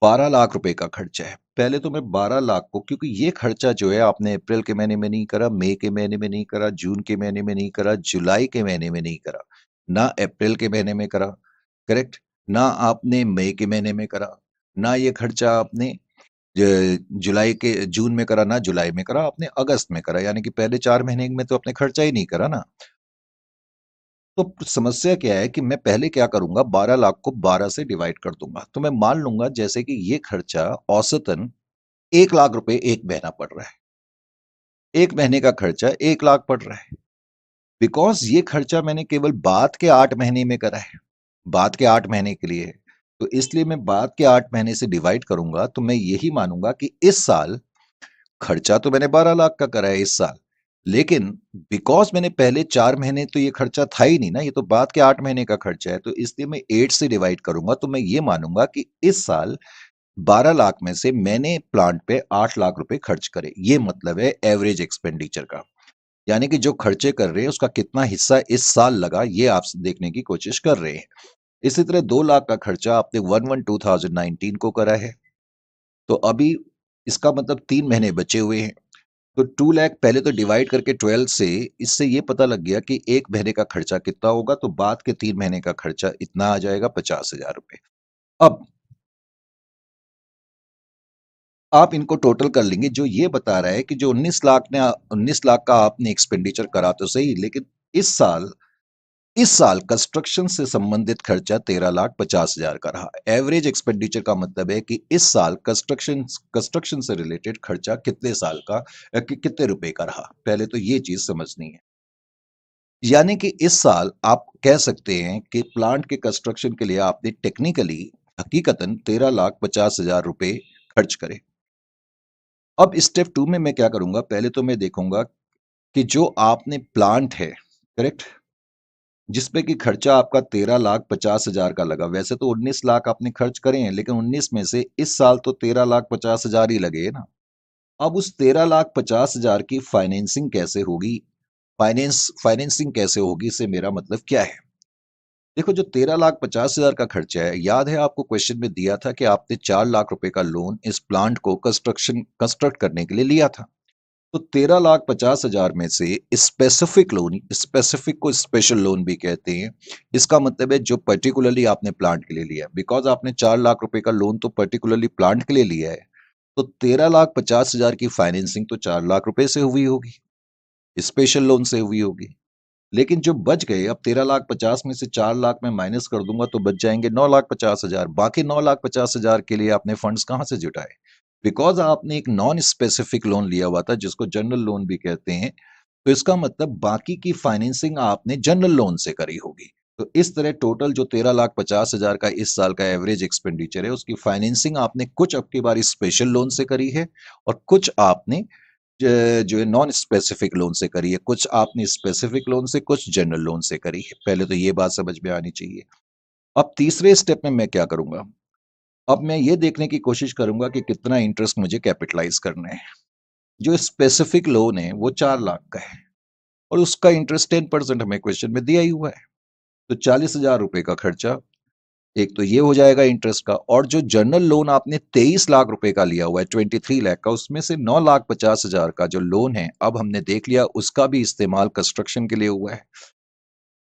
12 लाख रुपए का खर्चा है। पहले तो मैं 12 लाख को, क्योंकि ये खर्चा जो है आपने अप्रैल के महीने में नहीं करा, मई के महीने में नहीं करा, जून के महीने में नहीं करा, जुलाई के महीने में नहीं करा, ना अप्रैल के महीने में करा, करेक्ट, ना आपने मई के महीने में करा, ना ये खर्चा आपने जुलाई के जून में करा, ना जुलाई में करा, आपने अगस्त में करा, यानी कि पहले 4 महीने में तो आपने खर्चा ही नहीं करा ना। तो समस्या क्या है कि मैं पहले क्या करूंगा, 12 लाख को 12 से डिवाइड कर दूंगा। तो मैं मान लूंगा जैसे कि ये खर्चा औसतन 1 लाख रुपए 1 महीना पड़ रहा है, 1 महीने का खर्चा 1 लाख पड़ रहा है। बिकॉज ये खर्चा मैंने केवल बाद के 8 महीने में करा है, बाद के 8 महीने के लिए है। तो इसलिए मैं बाद के 8 महीने से डिवाइड करूंगा, तो मैं यही मानूंगा कि इस साल खर्चा तो मैंने 12 लाख का करा है इस साल, लेकिन बिकॉज मैंने पहले 4 महीने तो ये खर्चा था ही नहीं ना, ये तो बाद के 8 महीने का खर्चा है, तो इसलिए मैं 8 से डिवाइड करूंगा। तो मैं ये मानूंगा कि इस साल 12 लाख में से मैंने प्लांट पे 8 लाख रुपए खर्च करे। ये मतलब है एवरेज एक्सपेंडिचर का, यानी कि जो खर्चे कर रहे हैं उसका कितना हिस्सा इस साल लगा, ये आप देखने की कोशिश कर रहे हैं। इसी तरह 2 लाख का खर्चा आपने 1/1/2019 को करा है, तो अभी इसका मतलब 3 महीने बचे हुए हैं। तो 2 लाख पहले तो डिवाइड करके 12 से, इससे ये पता लग गया कि 1 महीने का खर्चा कितना होगा, तो बाद के 3 महीने का खर्चा इतना आ जाएगा, 50,000 रुपए। अब आप इनको टोटल कर लेंगे, जो ये बता रहा है कि जो 19 लाख का आपने एक्सपेंडिचर करा तो सही, लेकिन इस साल इस साल कंस्ट्रक्शन से संबंधित खर्चा 13,50,000 का रहा। एवरेज एक्सपेंडिचर का मतलब है कि इस साल कंस्ट्रक्शन कंस्ट्रक्शन से रिलेटेड खर्चा कितने साल का कितने रुपए का रहा, पहले तो ये चीज समझनी है। यानी कि इस साल आप कह सकते हैं कि प्लांट के कंस्ट्रक्शन के लिए आपने टेक्निकली हकीकतन 13,50,000 रुपए खर्च करे। अब स्टेप 2 में मैं क्या करूंगा, पहले तो मैं देखूंगा कि जो आपने प्लांट है, करेक्ट, जिसपे कि खर्चा आपका 13,50,000 का लगा। वैसे तो 19 लाख आपने खर्च करे हैं, लेकिन 19 में से इस साल तो 13,50,000 ही लगे ना। अब उस 13,50,000 की फाइनेंसिंग कैसे होगी, फाइनेंसिंग कैसे होगी, इससे मेरा मतलब क्या है। देखो, जो 13,50,000 का खर्चा है, याद है आपको क्वेश्चन में दिया था कि आपने 4 लाख रुपए का लोन इस प्लांट को कंस्ट्रक्ट करने के लिए लिया था। तो 13,50,000 में से स्पेसिफिक लोन, स्पेसिफिक को स्पेशल लोन भी कहते हैं, इसका मतलब है जो पर्टिकुलरली आपने प्लांट के लिए लिया है। बिकॉज आपने 4 लाख रुपए का लोन तो पर्टिकुलरली प्लांट के लिए लिया है, तो 13,50,000 की फाइनेंसिंग तो 4 लाख रुपए से हुई होगी, स्पेशल लोन से हुई होगी। लेकिन जो बच गए, अब 13,50,000 में से 4 लाख में माइनस कर दूंगा तो बच जाएंगे 9,50,000। बाकी 9,50,000 के लिए आपने फंड्स कहाँ से जुटाए, बिकॉज आपने एक नॉन स्पेसिफिक लोन लिया हुआ था जिसको जनरल लोन भी कहते हैं। तो इसका मतलब बाकी की फाइनेंसिंग आपने जनरल लोन से करी होगी। तो इस तरह टोटल जो 13,50,000 का इस साल का एवरेज एक्सपेंडिचर है, उसकी फाइनेंसिंग आपने कुछ अब की बार स्पेशल लोन से करी है, और कुछ आपने जो है नॉन स्पेसिफिक लोन से करी है, कुछ आपने स्पेसिफिक लोन से, कुछ जनरल लोन से करी है। पहले तो ये बात समझ में आनी चाहिए। अब तीसरे स्टेप में मैं क्या करूंगा, अब मैं ये देखने की कोशिश करूंगा कि कितना इंटरेस्ट मुझे कैपिटलाइज करना है। जो स्पेसिफिक लोन है वो 4 लाख का है, और उसका इंटरेस्ट 10% हमें क्वेश्चन में दिया ही हुआ है। तो 40,000 रुपए का खर्चा, एक तो ये हो जाएगा इंटरेस्ट का, और जो जनरल लोन आपने 23 लाख रुपए का लिया हुआ है, 23 लाख का, उसमें से 9,50,000 का जो लोन है, अब हमने देख लिया उसका भी इस्तेमाल कंस्ट्रक्शन के लिए हुआ है।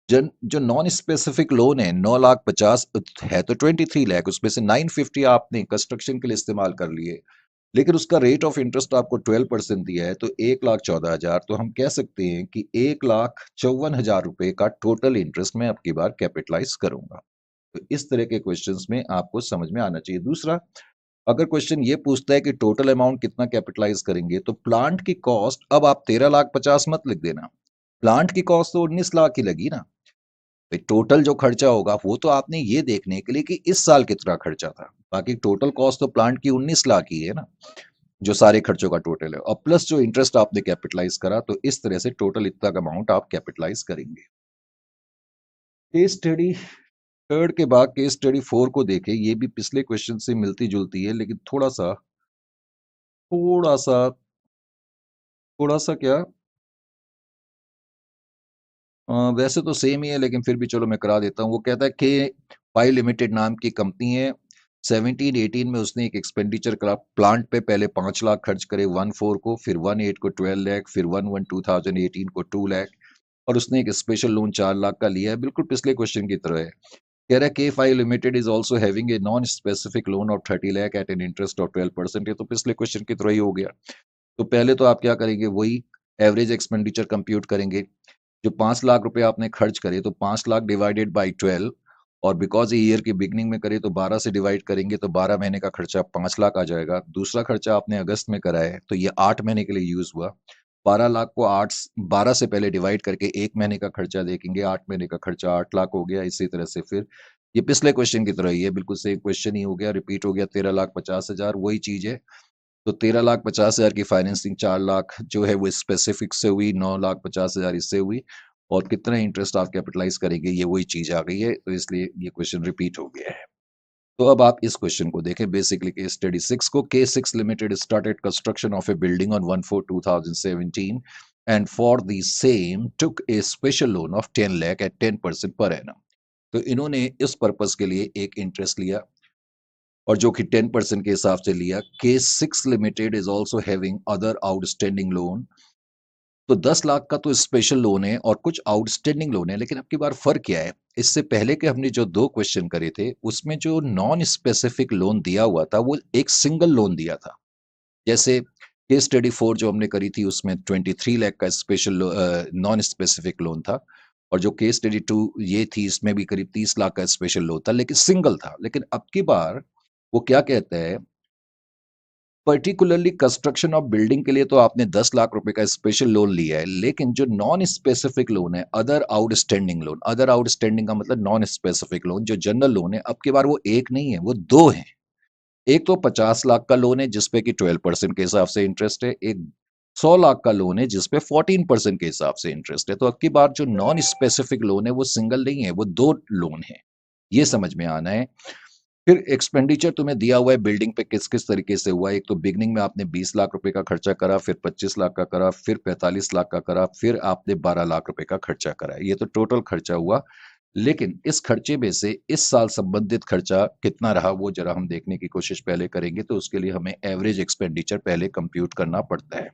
जन जो नॉन स्पेसिफिक लोन है 9,50,000 है, तो 23 लाख, उसमें से 950 आपने कंस्ट्रक्शन के लिए इस्तेमाल कर लिए, लेकिन उसका रेट ऑफ इंटरेस्ट आपको 12% दिया है, तो 1,14,000, तो हम कह सकते हैं कि 1,54,000 रुपए का टोटल इंटरेस्ट मैं अब की बार कैपिटलाइज करूंगा। तो इस तरह के क्वेश्चंस में आपको समझ में आना चाहिए। दूसरा, अगर क्वेश्चन ये पूछता है कि टोटल अमाउंट कितना कैपिटलाइज करेंगे, तो प्लांट की कॉस्ट अब आप 13,50,000 मत लिख देना, प्लांट की कॉस्ट तो 19 लाख की लगी ना। भाई टोटल जो खर्चा होगा वो तो आपने ये देखने के लिए कि इस साल कितना खर्चा था, बाकी टोटल कॉस्ट तो प्लांट की 19 लाख ही है ना, जो सारे खर्चों का टोटल है, और प्लस जो इंटरेस्ट आपने कैपिटलाइज करा, तो इस तरह से टोटल इतना अमाउंट आप कैपिटलाइज करेंगे। केस स्टडी थर्ड के बाद केस स्टडी 4 को देखें, ये भी पिछले क्वेश्चन से मिलती जुलती है, लेकिन थोड़ा सा थोड़ा सा क्या, वैसे तो सेम ही है, लेकिन फिर भी चलो मैं करा देता हूँ। वो कहता है कि पाई लिमिटेड नाम की कंपनी है, 17-18 में उसने एक एक्सपेंडिचर करा, प्लांट पे पहले 5 लाख खर्च करे 1/4 को, फिर 1/8 को 12 लाख, फिर 1/1/2018 को 2 लाख, और उसने एक स्पेशल लोन 4 लाख का लिया है, बिल्कुल पिछले क्वेश्चन की तरह है। कह रहा है K five limited is also having a non specific loan of 30 lakh at an interest of 12%, ये तो पिछले क्वेश्चन की तरह ही हो गया। तो पहले तो आप क्या करेंगे, वही एवरेज एक्सपेंडिचर कंप्यूट करेंगे, जो 5 लाख रुपए आपने खर्च करे, तो 5 लाख डिवाइडेड बाई 12, और बिकॉज ये ईयर की बिगनिंग में करे तो 12 से डिवाइड करेंगे, तो 12 महीने का खर्चा 5 लाख आ जाएगा। दूसरा खर्चा आपने अगस्त में करा है, तो ये 8 महीने के लिए यूज हुआ, 12 लाख को 12 से पहले डिवाइड करके 1 महीने का खर्चा देखेंगे, 8 महीने का खर्चा 8 लाख हो गया। इसी तरह से फिर ये पिछले क्वेश्चन की तरह ही है, बिल्कुल सेम क्वेश्चन ही हो गया, रिपीट हो गया, 13,50,000 वही चीज है। तो 13,50,000 की फाइनेंसिंग, 4 लाख जो है वो स्पेसिफिक से हुई, 9,50,000 इससे हुई, और कितना इंटरेस्ट आप कैपिटलाइज करेंगे, ये वही चीज आ गई है, तो इसलिए ये क्वेश्चन रिपीट हो गया है। तो अब आप इस क्वेश्चन को देखें, बेसिकली केस स्टडी 6 को। K6 limited started construction of a building on 1/4/2017 and for the same took a special loan of 10 lakh at 10% per annum. तो इन्होंने इस पर्पस के लिए एक इंटरेस्ट लिया, और जो कि 10% के हिसाब से लिया। K6 limited is also having other outstanding loan, तो 10 लाख का तो स्पेशल लोन है और कुछ आउटस्टैंडिंग लोन है, लेकिन अब की बार फर्क क्या है, इससे पहले के हमने जो 2 क्वेश्चन करे थे उसमें जो नॉन स्पेसिफिक लोन दिया हुआ था वो एक सिंगल लोन दिया था। जैसे केस स्टडी 4 जो हमने करी थी उसमें 23 लाख का स्पेशल नॉन स्पेसिफिक लोन था, और जो केस स्टडी 2 ये थी, इसमें भी करीब 30 लाख का स्पेशल लोन था, लेकिन सिंगल था। लेकिन अब की बार वो क्या कहता है, पर्टिकुलरली कंस्ट्रक्शन ऑफ बिल्डिंग के लिए तो आपने 10 लाख रुपए का स्पेशल लोन लिया है, लेकिन जो नॉन स्पेसिफिक लोन है, other outstanding loan, other outstanding का मतलब नॉन स्पेसिफिक लोन, जो जनरल लोन है, अब की बार वो एक नहीं है, वो दो है। एक तो 50 लाख का लोन है जिसपे कि 12% के हिसाब से इंटरेस्ट है, एक 100 लाख का लोन है जिसपे 14% के हिसाब से इंटरेस्ट है। तो अब की बार जो नॉन स्पेसिफिक लोन है वो सिंगल नहीं है, वो दो लोन है, ये समझ में आना है। फिर एक्सपेंडिचर तुम्हें दिया हुआ है बिल्डिंग पे किस किस तरीके से हुआ है। एक तो बिगनिंग में आपने 20 लाख रुपए का खर्चा करा, फिर 25 लाख का करा, फिर 45 लाख का करा, फिर आपने 12 लाख रुपए का खर्चा करा, ये तो टोटल खर्चा हुआ। लेकिन इस खर्चे में से इस साल संबंधित खर्चा कितना रहा वो जरा हम देखने की कोशिश पहले करेंगे, तो उसके लिए हमें एवरेज एक्सपेंडिचर पहले कंप्यूट करना पड़ता है।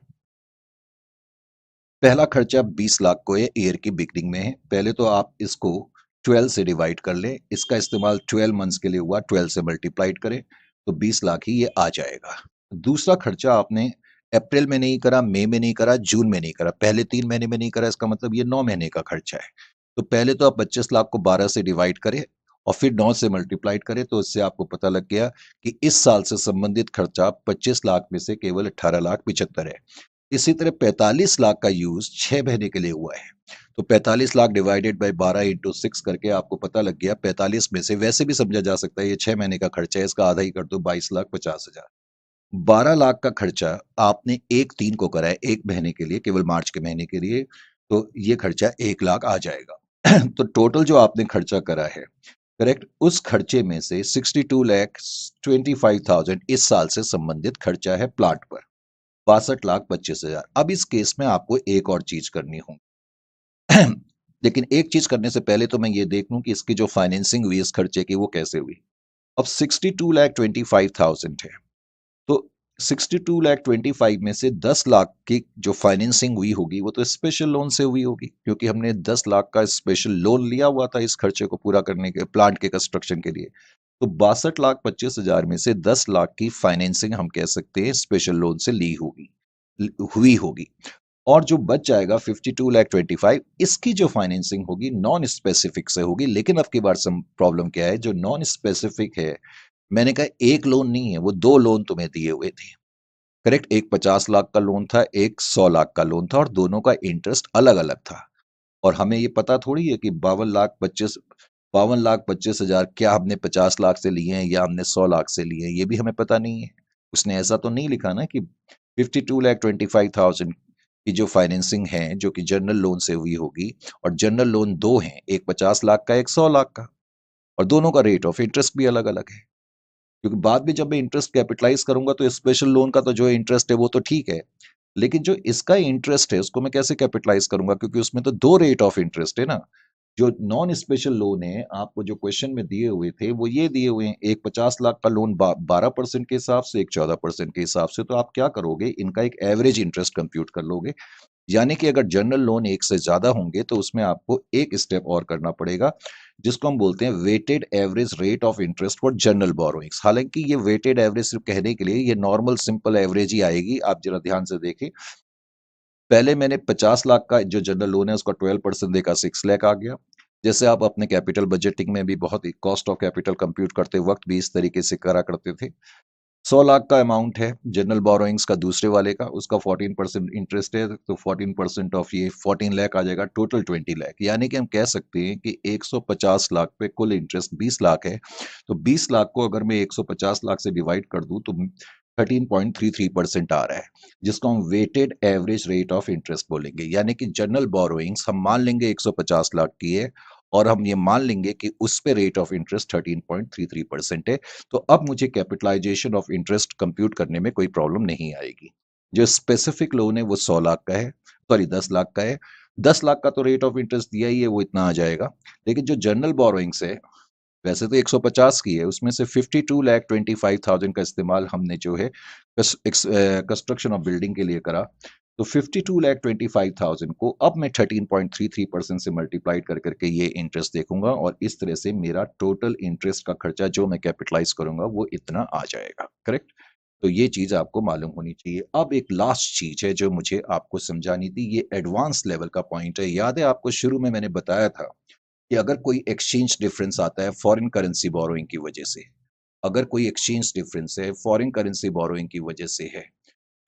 पहला खर्चा 20 लाख को है, ईयर की बिगनिंग में है। पहले तो आप इसको 12 से डिवाइड कर लें, इसका इस्तेमाल 12 मंथ्स के लिए हुआ, 12 से मल्टीप्लाइड करें तो 20 लाख ही ये आ जाएगा। दूसरा खर्चा आपने अप्रैल में नहीं करा, मई में नहीं करा, जून में नहीं करा, पहले 3 महीने में नहीं करा, इसका मतलब ये 9 महीने का खर्चा है। तो पहले तो आप 25 लाख को 12 से डिवाइड करें और फिर 9 से मल्टीप्लाइड करें, तो इससे आपको पता लग गया कि इस साल से संबंधित खर्चा 25 लाख में से केवल 18,75,000 है। इसी तरह 45 लाख का यूज 6 महीने के लिए हुआ है, तो 45 लाख डिवाइडेड बाय 12 इंटू 6 करके आपको पता लग गया, 45 में से वैसे भी समझा जा सकता है ये 6 महीने का खर्चा है, इसका आधा ही कर दो, 22,50,000। 12 लाख का खर्चा आपने 1/3 को करा है, 1 महीने के लिए, केवल मार्च के महीने के लिए, तो ये खर्चा 1 लाख आ जाएगा। तो टोटल जो आपने खर्चा करा है, करेक्ट, उस खर्चे में से 62,25,000 इस साल से संबंधित खर्चा है प्लांट पर, 62,25,000। अब इस केस में आपको एक और चीज करनी होगी। लेकिन एक चीज करने से पहले तो मैं ये देख लूं कि इसकी जो फाइनेंसिंग हुई इस खर्चे की वो कैसे हुई। अब 62,25,000 है, तो 62,25,000 में से 10 लाख की जो फाइनेंसिंग हुई होगी वो तो स्पेशल लोन से हुई होगी, क्योंकि हमने 10 लाख का स्पेशल लोन लिया हुआ था इस खर्चे को पूरा करने के, प्लांट के कंस्ट्रक्शन के लिए। तो 62,25,000 में से 10 लाख की फाइनेंसिंग हम कह सकते हैं स्पेशल लोन से ली होगी, हुई होगी। और जो बच जाएगा 52,25,000, इसकी जो फाइनेंसिंग होगी नॉन स्पेसिफिक से होगी। लेकिन अब की बार सम प्रॉब्लम क्या है, जो नॉन स्पेसिफिक है, मैंने कहा एक लोन नहीं है, वो दो लोन तुम्हें दिए हुए थे। करेक्ट, एक 50 लाख का लोन था, एक 100 लाख का लोन था, और दोनों का इंटरेस्ट अलग अलग था। और हमें ये पता थोड़ी है कि 52,25,000 क्या हमने 50 लाख से लिए हैं या हमने 100 लाख से लिए हैं, ये भी हमें पता नहीं है। उसने ऐसा तो नहीं लिखा ना कि 52,25,000 की जो फाइनेंसिंग है जो कि जनरल लोन से हुई होगी, और जनरल लोन दो हैं, एक 50 लाख का, एक 100 लाख का, और दोनों का रेट ऑफ इंटरेस्ट भी अलग अलग है। क्योंकि बाद में जब मैं इंटरेस्ट कैपिटलाइज करूंगा तो स्पेशल लोन का तो जो इंटरेस्ट है वो तो ठीक है, लेकिन जो इसका इंटरेस्ट है उसको मैं कैसे कैपिटलाइज करूंगा, क्योंकि उसमें तो दो रेट ऑफ इंटरेस्ट है ना। जो नॉन स्पेशल लोन है आपको जो क्वेश्चन में दिए हुए थे वो ये दिए हुए हैं, एक 50 लाख का लोन 12% के हिसाब से, एक 14% के हिसाब से। तो आप क्या करोगे, इनका एक एवरेज इंटरेस्ट कंप्यूट कर लोगे। यानी कि अगर जनरल लोन एक से ज्यादा होंगे तो उसमें आपको एक स्टेप और करना पड़ेगा, जिसको हम बोलते हैं weighted average rate of interest for general borrowings. हालांकि ये वेटेड एवरेज सिर्फ कहने के लिए, ये नॉर्मल सिंपल एवरेज ही आएगी। आप जरा ध्यान से देखें, पहले मैंने 50 लाख का जो जनरल लोन है उसका 12% देखा, 6 लाख आ गया। जैसे आप अपने कैपिटल बजटिंग में भी बहुत कॉस्ट ऑफ कैपिटल कंप्यूट करते वक्त भी इस तरीके से करा करते थे। 100 लाख का अमाउंट है जनरल बोरोइंग्स का, दूसरे वाले का, उसका 14% इंटरेस्ट है, तो 14% ऑफ ये 14 लाख आ जाएगा, टोटल 20 लाख। यानी कि हम कह सकते हैं कि 150 लाख पे कुल इंटरेस्ट 20 लाख है। तो 20 लाख को अगर मैं 150 लाख से डिवाइड कर दूं तो 13.33% आ रहा है, जिसको हम weighted average rate of interest बोलेंगे। यानी कि जनरल बोरोइंग्स हम मान लेंगे 150 लाख की है, और हम ये मान लेंगे कि उस पे रेट ऑफ इंटरेस्ट 13.33% है। तो अब मुझे कैपिटलाइजेशन ऑफ इंटरेस्ट कंप्यूट करने में कोई प्रॉब्लम नहीं आएगी। जो स्पेसिफिक लोन है वो 100 लाख का है, सॉरी 10 लाख का है। 10 लाख का तो रेट ऑफ इंटरेस्ट दिया ही है, वो इतना आ जाएगा। लेकिन जो जनरल बोरोइंग्स है, वैसे तो 150 की है, उसमें से 52,25,000 का इस्तेमाल हमने जो है कंस्ट्रक्शन ऑफ बिल्डिंग के लिए करा। तो 52,25,000 को अब मैं 13.33% से मल्टीप्लाइड कर करके ये इंटरेस्ट देखूंगा, और इस तरह से मेरा टोटल इंटरेस्ट का खर्चा जो मैं कैपिटलाइज करूंगा वो इतना आ जाएगा। करेक्ट, तो ये चीज आपको मालूम होनी चाहिए। अब एक लास्ट चीज है जो मुझे आपको समझानी थी, ये एडवांस लेवल का पॉइंट है। याद है आपको शुरू में मैंने बताया था कि अगर कोई एक्सचेंज डिफरेंस आता है फॉरेन करेंसी बोरोइंग की वजह से, अगर कोई एक्सचेंज डिफरेंस है फॉरेन करेंसी बोरोइंग की वजह से है,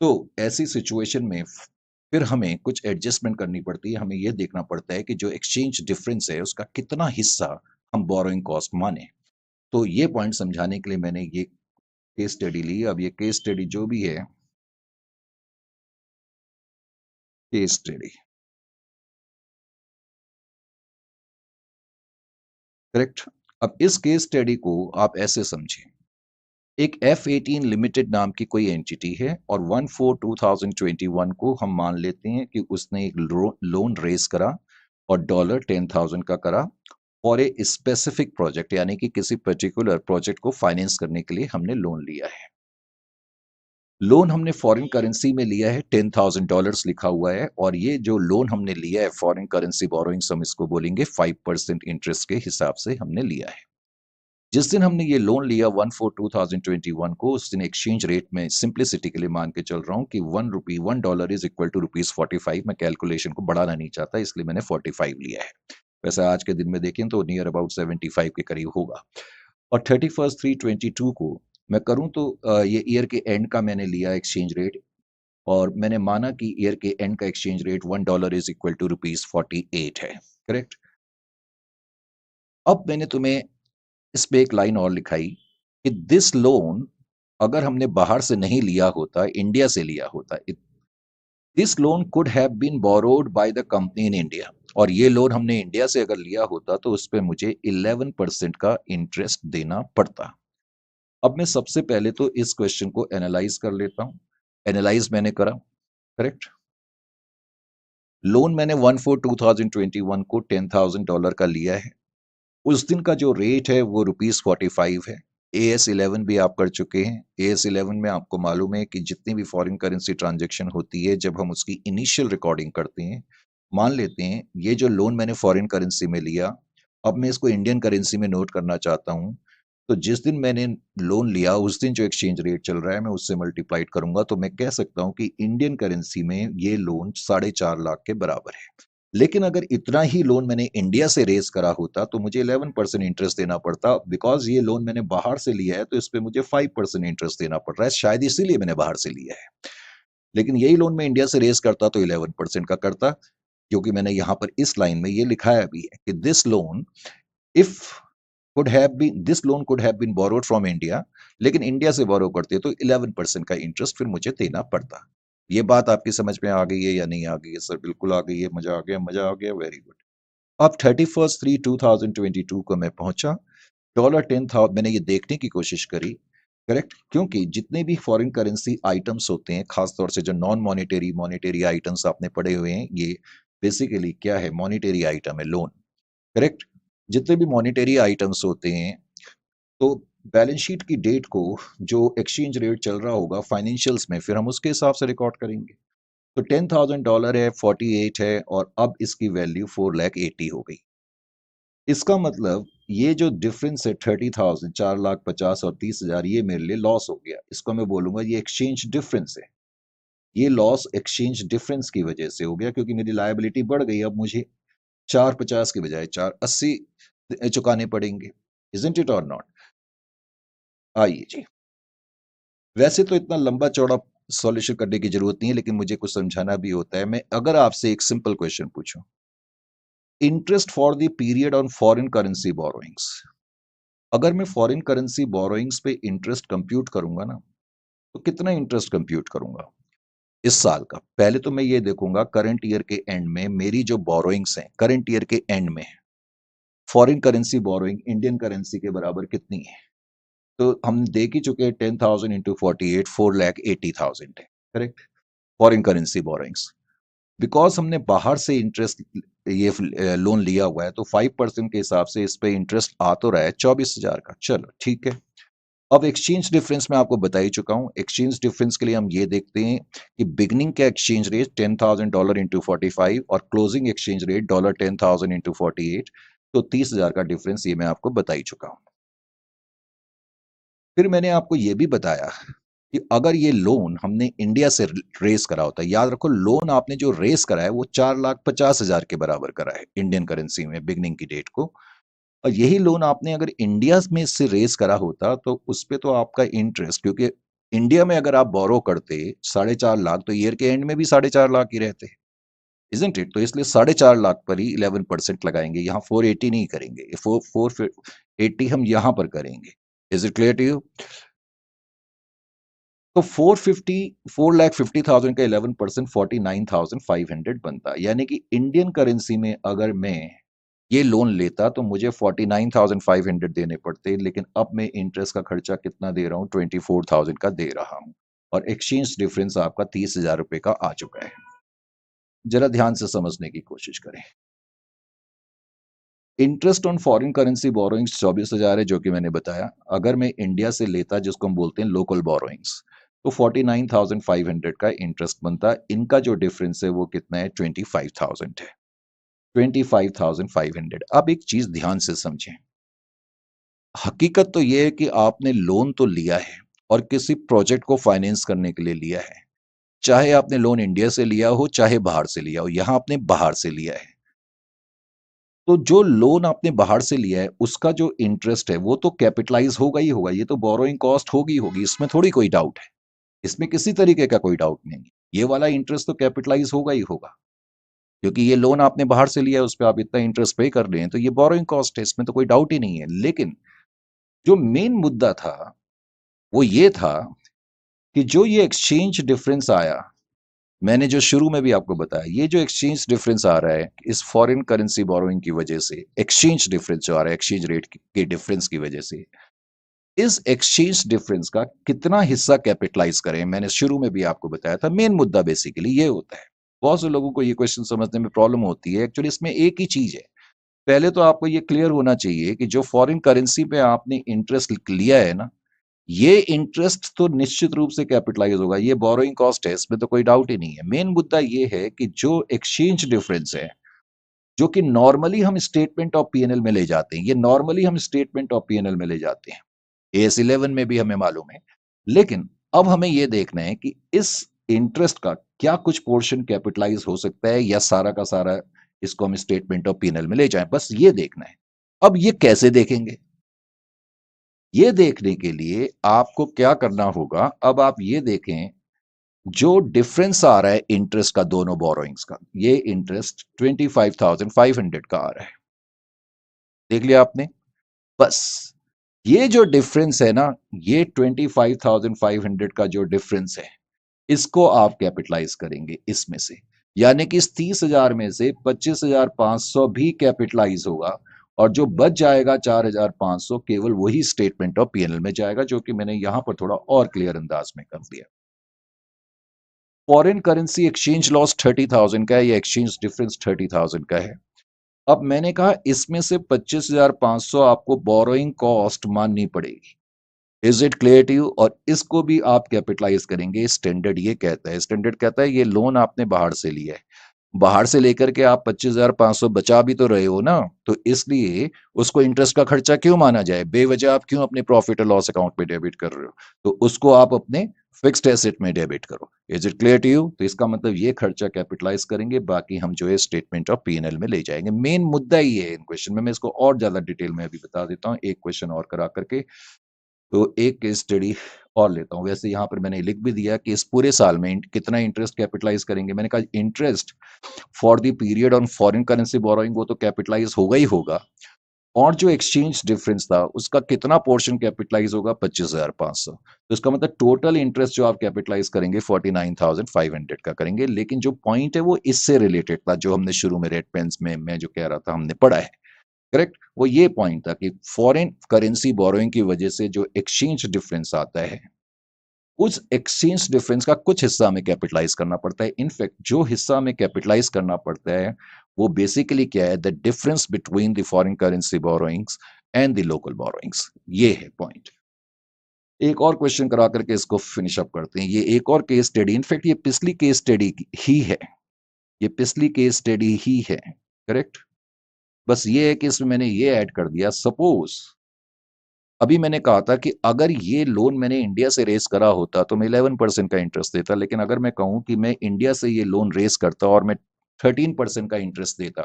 तो ऐसी सिचुएशन में फिर हमें कुछ एडजस्टमेंट करनी पड़ती है। हमें यह देखना पड़ता है कि जो एक्सचेंज डिफरेंस है उसका कितना हिस्सा हम बोरोइंग कॉस्ट माने। तो ये पॉइंट समझाने के लिए मैंने ये केस स्टडी ली। अब ये केस स्टडी जो भी है, केस स्टडी, करेक्ट। अब इस केस स्टडी को आप ऐसे समझें, एक F18 लिमिटेड नाम की कोई एंटिटी है, और 1/4/2021 को हम मान लेते हैं कि उसने एक लोन रेज करा, और $10,000 का करा, और ए स्पेसिफिक प्रोजेक्ट, यानी कि किसी पर्टिकुलर प्रोजेक्ट को फाइनेंस करने के लिए हमने लोन लिया है। लोन हमने फॉरेन करेंसी में लिया है, $10,000 लिखा हुआ है, और ये जो लोन हमने लिया है फॉरेन करेंसी बोरोइंग, हम इसको बोलेंगे 5% इंटरेस्ट के हिसाब से हमने लिया है। जिस दिन हमने ये लोन लिया 1/4/2021 को, उस दिन एक्सचेंज रेट में सिंप्लिसिटी के लिए मान के चल रहा हूँ कि $1 इज इक्वल टू ₹45। मैं कैलकुलेशन को बढ़ाना नहीं चाहता, इसलिए मैंने 45 लिया है। वैसे आज के दिन में देखें तो नियर अबाउट 75 के करीब होगा। और 31/3/22 को मैं करूं तो ये ईयर के एंड का मैंने लिया एक्सचेंज रेट, और मैंने माना कि ईयर के एंड का exchange rate $1 is equal to ₹48 है। करेक्ट। अब मैंने तुम्हें इस पे एक लाइन और लिखाई कि दिस लोन अगर हमने बाहर से नहीं लिया होता, इंडिया से लिया होता, this loan could have been borrowed by the company in India, और ये लोन हमने इंडिया से अगर लिया होता तो उस पे मुझे 11% का इंटरेस्ट देना पड़ता। अब मैं सबसे पहले तो इस क्वेश्चन को एनालाइज कर लेता हूं। एनालाइज मैंने करा, करेक्ट। लोन मैंने 1/4/2021 को $10,000 का लिया है। उस दिन का जो रेट है वो ₹45 है। AS11 भी आप कर चुके हैं। AS11 में आपको मालूम है कि जितनी भी फॉरेन करेंसी ट्रांजैक्शन होती है, जब हम उसकी इनिशियल रिकॉर्डिंग करते हैं, मान लेते हैं ये जो लोन मैंने फॉरेन करेंसी में लिया, अब मैं इसको इंडियन करेंसी में नोट करना चाहता हूँ, तो जिस दिन मैंने लोन लिया उस दिन जो एक्सचेंज रेट चल रहा है मैं उससे मल्टीप्लाइड करूंगा, तो मैं कह सकता हूँ कि इंडियन करेंसी में ये लोन 4.5 लाख के बराबर है। लेकिन अगर इतना ही लोन मैंने इंडिया से रेज करा होता तो मुझे 11% इंटरेस्ट देना पड़ता, बिकॉज ये लोन मैंने बाहर से लिया है तो इस पे मुझे 5% इंटरेस्ट देना पड़ रहा है, शायद इसीलिए मैंने बाहर से लिया है। लेकिन यही लोन मैं इंडिया से रेज करता तो 11% का करता, क्योंकि मैंने यहाँ पर इस लाइन में ये लिखाया भी है कि if this loan could have been borrowed from India, लेकिन इंडिया से बोरो करते तो 11% का इंटरेस्ट फिर मुझे देना पड़ता। ये बात आपकी समझ में आ गई है या नहीं आ गई है सर? बिल्कुल आ गई है, मजा आ गया, मजा आ गया, वेरी गुड। अब 31/3/2022 को मैं पहुंचा। $10,000 मैंने ये देखने की कोशिश करी, करेक्ट, क्योंकि जितने भी फॉरेन करेंसी आइटम्स होते हैं, खासतौर से जो नॉन मॉनेटरी मॉनेटरी आइटम्स आपने पढ़े हुए हैं, ये बेसिकली क्या है? मॉनेटरी आइटम है, लोन, करेक्ट। जितने भी मॉनेटरी आइटम्स होते हैं, तो बैलेंस शीट की डेट को जो एक्सचेंज रेट चल रहा होगा फाइनेंशियल्स में, फिर हम उसके हिसाब से रिकॉर्ड करेंगे। तो $10,000 है, 48 है, और अब इसकी वैल्यू 4,80,000 हो गई। इसका मतलब ये जो डिफरेंस है 30,000, 4,50,000 और 30,000, ये मेरे लिए लॉस हो गया। इसको मैं बोलूंगा ये एक्सचेंज डिफरेंस है। ये लॉस एक्सचेंज डिफरेंस की वजह से हो गया, क्योंकि मेरी लायबिलिटी बढ़ गई। अब मुझे 450 के बजाय 480 चुकाने पड़ेंगे। इजंट इट और नॉट? आइए जी, वैसे तो इतना लंबा चौड़ा सॉल्यूशन करने की जरूरत नहीं है, लेकिन मुझे कुछ समझाना भी होता है। मैं अगर आपसे एक सिंपल क्वेश्चन पूछूं, interest for the period on foreign currency borrowings, अगर मैं फॉरेन करेंसी बोरोइंग्स पे इंटरेस्ट कंप्यूट करूंगा ना, तो कितना इंटरेस्ट कंप्यूट करूंगा इस साल का? पहले तो मैं ये देखूंगा करंट ईयर के एंड में मेरी जो बोरोइंग्स हैं, करंट ईयर के एंड में foreign currency borrowing Indian currency के बराबर कितनी है। तो हम देख ही चुके हैं, 10,000 इंटू 48, 4,80,000 है, correct, foreign currency borrowings. Because हमने बाहर से इंटरेस्ट ये लोन लिया हुआ है, तो 5% के हिसाब से इस पे इंटरेस्ट आ तो रहा है 24,000 का। चलो ठीक है। अब एक्सचेंज डिफरेंस मैं आपको बता ही चुका हूं। एक्सचेंज डिफरेंस के लिए हम ये देखते हैं कि बिगनिंग का एक्सचेंज रेट $10,000 इंटू 45 और क्लोजिंग एक्सचेंज रेट $10,000 इंटू 48, तो 30,000 का डिफरेंस ये मैं आपको बता ही चुका हूं। फिर मैंने आपको ये भी बताया कि अगर ये लोन हमने इंडिया से रेस करा होता है, याद रखो लोन आपने जो रेस करा है वो 4,50,000 के बराबर करा है इंडियन करेंसी में बिगनिंग की डेट को, और यही लोन आपने अगर इंडिया में से रेस करा होता तो उस पे तो आपका इंटरेस्ट, क्योंकि इंडिया में अगर आप बोरो करते 4.5 लाख, तो ईयर के एंड में भी 4.5 लाख ही रहते, इजंट इट? तो इसलिए 4.5 लाख पर ही 11% लगाएंगे, यहाँ 480 नहीं करेंगे, 480 हम यहाँ पर करेंगे। Is it clear to you? तो 4,50,000 का 11% 49,500 बनता, यानी कि इंडियन करेंसी में अगर मैं ये लोन लेता तो मुझे 49,500 देने पड़ते, लेकिन अब मैं इंटरेस्ट का खर्चा कितना दे रहा हूँ? 24,000 का दे रहा हूँ, और एक्सचेंज डिफरेंस आपका 30,000 रुपए का आ चुका है। जरा ध्यान से समझने की कोशिश करें। Interest on foreign currency borrowings 24,000 है, जो कि मैंने बताया। अगर मैं इंडिया से लेता, जिसको हम बोलते हैं लोकल बोरोइंग्स, तो 49,500 का इंटरेस्ट बनता। इनका जो डिफरेंस है वो कितना है? 25,000 है, 25,500। अब एक चीज ध्यान से समझें, हकीकत तो ये है कि आपने लोन तो लिया है और किसी प्रोजेक्ट को फाइनेंस करने के लिए लिया है, चाहे आपने लोन इंडिया से लिया हो चाहे बाहर से लिया हो। यहां आपने बाहर से लिया है, तो जो लोन आपने बाहर से लिया है उसका जो इंटरेस्ट है वो तो कैपिटलाइज होगा ही होगा, ये तो बोरोइंग कॉस्ट होगी होगी, इसमें थोड़ी कोई डाउट है, इसमें किसी तरीके का कोई डाउट नहीं है। ये वाला इंटरेस्ट तो कैपिटलाइज होगा ही होगा, क्योंकि ये लोन आपने बाहर से लिया है, उस पर आप इतना इंटरेस्ट पे कर रहे हैं, तो ये बोरोइंग कॉस्ट है, इसमें तो कोई डाउट ही नहीं है। लेकिन जो मेन मुद्दा था वो ये था कि जो ये एक्सचेंज डिफरेंस आया, मैंने जो शुरू में भी आपको बताया, ये जो एक्सचेंज डिफरेंस आ रहा है इस फॉरेन करेंसी बोरोइंग की वजह से, एक्सचेंज डिफरेंस जो आ रहा है एक्सचेंज रेट के डिफरेंस की वजह से, इस एक्सचेंज डिफरेंस का कितना हिस्सा कैपिटलाइज करें, मैंने शुरू में भी आपको बताया था। मेन मुद्दा बेसिकली ये होता है बहुत से लोगों को ये क्वेश्चन समझने में प्रॉब्लम होती है। एक्चुअली इसमें एक ही चीज है। पहले तो आपको ये क्लियर होना चाहिए कि जो फॉरेन करेंसी पे आपने इंटरेस्ट लिया है ना, ये इंटरेस्ट तो निश्चित रूप से कैपिटलाइज होगा। ये बोरोइंग कॉस्ट है, इसमें तो कोई डाउट ही नहीं है। मेन मुद्दा ये है कि जो एक्सचेंज डिफरेंस है, जो कि नॉर्मली हम स्टेटमेंट ऑफ पीएनएल में ले जाते हैं, ये नॉर्मली हम स्टेटमेंट ऑफ पीएनएल में ले जाते हैं, एस 11 में भी हमें मालूम है। लेकिन अब हमें यह देखना है कि इस इंटरेस्ट का क्या कुछ पोर्शन कैपिटलाइज हो सकता है या सारा का सारा इसको हम स्टेटमेंट ऑफ पीएनएल में ले जाएं, बस ये देखना है। अब ये कैसे देखेंगे? ये देखने के लिए आपको क्या करना होगा, अब आप ये देखें, जो डिफरेंस आ रहा है इंटरेस्ट का दोनों बोरोइंग्स का, ये इंटरेस्ट 25,500 का आ रहा है। देख लिया आपने? बस ये जो डिफरेंस है ना, ये 25,500 का जो डिफरेंस है, इसको आप कैपिटलाइज करेंगे इसमें से। यानी कि इस 30,000 में से 25,500 भी कैपिटलाइज होगा, और जो बच जाएगा 4,500 केवल वही स्टेटमेंट ऑफ पीएनएल में जाएगा, जो कि मैंने यहां पर थोड़ा और क्लियर अंदाज में कर दिया। फॉरेन करेंसी एक्सचेंज लॉस 30,000 का है, या एक्सचेंज डिफरेंस 30,000 का है। अब मैंने कहा इसमें से 25,500 आपको बोरोइंग कॉस्ट माननी पड़ेगी। Is it clear to you? और इसको भी आप कैपिटलाइज करेंगे। स्टैंडर्ड ये कहता है, स्टैंडर्ड कहता है ये लोन आपने बाहर से लिया है, बाहर से लेकर के आप 25,500 बचा भी तो रहे हो ना, तो इसलिए उसको इंटरेस्ट का खर्चा क्यों माना जाए? बेवजह आप क्यों अपने प्रॉफिट और लॉस अकाउंट में डेबिट कर रहे हो? तो उसको आप अपने फिक्स्ड एसेट में डेबिट करो। Is it clear to you? तो इसका मतलब ये खर्चा कैपिटलाइज करेंगे, बाकी हम जो है स्टेटमेंट ऑफ पीएनएल में ले जाएंगे। मेन मुद्दा ये है इन क्वेश्चन में। मैं इसको और ज्यादा डिटेल में अभी बता देता हूँ एक क्वेश्चन और करा करके। तो एक केस स्टडी और लेता हूं। वैसे यहां पर मैंने लिख भी दिया कि इस पूरे साल में कितना इंटरेस्ट कैपिटलाइज करेंगे। मैंने कहा interest for the period on foreign currency borrowing वो तो कैपिटलाइज होगा ही होगा, और जो एक्सचेंज डिफरेंस था उसका कितना पोर्शन कैपिटलाइज होगा? 25,500। तो इसका मतलब टोटल इंटरेस्ट जो आप कैपिटलाइज करेंगे 49,500 का करेंगे। लेकिन जो पॉइंट है वो इससे रिलेटेड था, जो हमने शुरू में रेड पेन्स में मैं जो कह रहा था हमने पढ़ा है, करेक्ट? वो ये पॉइंट था कि फॉरेन करेंसी बोरोइंग की वजह से जो एक्सचेंज डिफरेंस आता है, उस एक्सचेंज डिफरेंस का कुछ हिस्सा हमें कैपिटलाइज करना पड़ता है। इनफैक्ट जो हिस्सा हमें कैपिटलाइज करना पड़ता है वो बेसिकली क्या है? The difference between the foreign currency borrowings and the local borrowings. ये है पॉइंट। एक और क्वेश्चन करा करके इसको फिनिश अप करते हैं। ये एक और केस स्टडी, इनफैक्ट ये पिछली केस स्टडी ही है, ये पिछली केस स्टडी ही है, करेक्ट? बस ये है कि इसमें मैंने ये ऐड कर दिया, सपोज अभी मैंने कहा था कि अगर ये लोन मैंने इंडिया से रेस करा होता तो मैं 11% का इंटरेस्ट देता, लेकिन अगर मैं कहूं कि मैं इंडिया से ये लोन रेस करता और मैं 13% का इंटरेस्ट देता,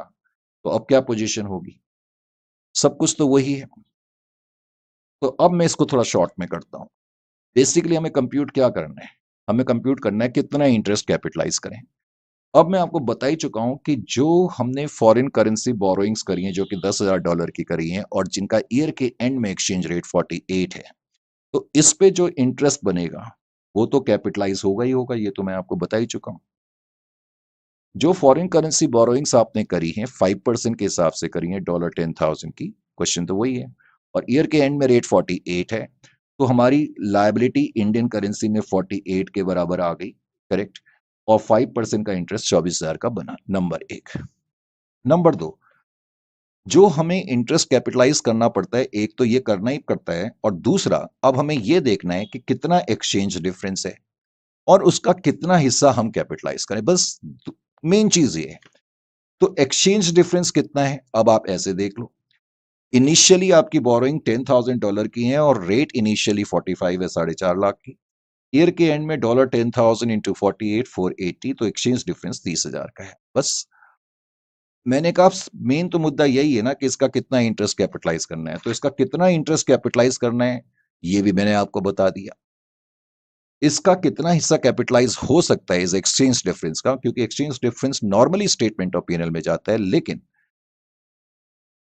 तो अब क्या पोजीशन होगी? सब कुछ तो वही है। तो अब मैं इसको थोड़ा शॉर्ट में करता हूं। बेसिकली हमें कंप्यूट क्या करना है? हमें कंप्यूट करना है कितना इंटरेस्ट कैपिटलाइज करें। अब मैं आपको बता ही चुका हूं कि जो हमने फॉरेन करेंसी बोरोइंग्स करी हैं, जो कि $10,000 की करी हैं, और जिनका ईयर के एंड में एक्सचेंज रेट 48 है, तो इस पे जो इंटरेस्ट बनेगा वो तो कैपिटलाइज होगा ही होगा। ये तो मैं आपको बता ही चुका हूं। जो फॉरेन करेंसी बोरोइंग्स आपने करी हैं 5% के हिसाब से करी हैं, $10,000 की, क्वेश्चन तो वही है, और ईयर के एंड में रेट 48 है, तो हमारी लायबिलिटी इंडियन करेंसी में 48 के बराबर आ गई, करेक्ट? और 5% का इंटरेस्ट 24,000 का बना। नंबर एक। नंबर दो, जो हमें इंटरेस्ट कैपिटलाइज करना पड़ता है, एक तो ये करना ही पड़ता है, और दूसरा अब हमें ये देखना है कि कितना एक्सचेंज डिफरेंस है और उसका कितना हिस्सा हम कैपिटलाइज करें। बस मेन चीज ये है। तो एक्सचेंज डिफरेंस कितना है, अब आप ऐसे देख लो। इनिशियली आपकी बोरोइंग $10,000 की है और रेट इनिशियली 45 है, 4.5 लाख की। ईयर के एंड में $10,000 इंटू 48, 480, तो एक्सचेंज डिफरेंस 30,000 का है। बस मैंने कहा मेन तो मुद्दा यही है ना कि इसका कितना इंटरेस्ट कैपिटलाइज करना है। तो इसका कितना इंटरेस्ट कैपिटलाइज करना है ये भी मैंने आपको बता दिया। इसका कितना हिस्सा कैपिटलाइज हो सकता है इस एक्सचेंज डिफरेंस का, क्योंकि exchange difference normally statement of PNL में जाता है, लेकिन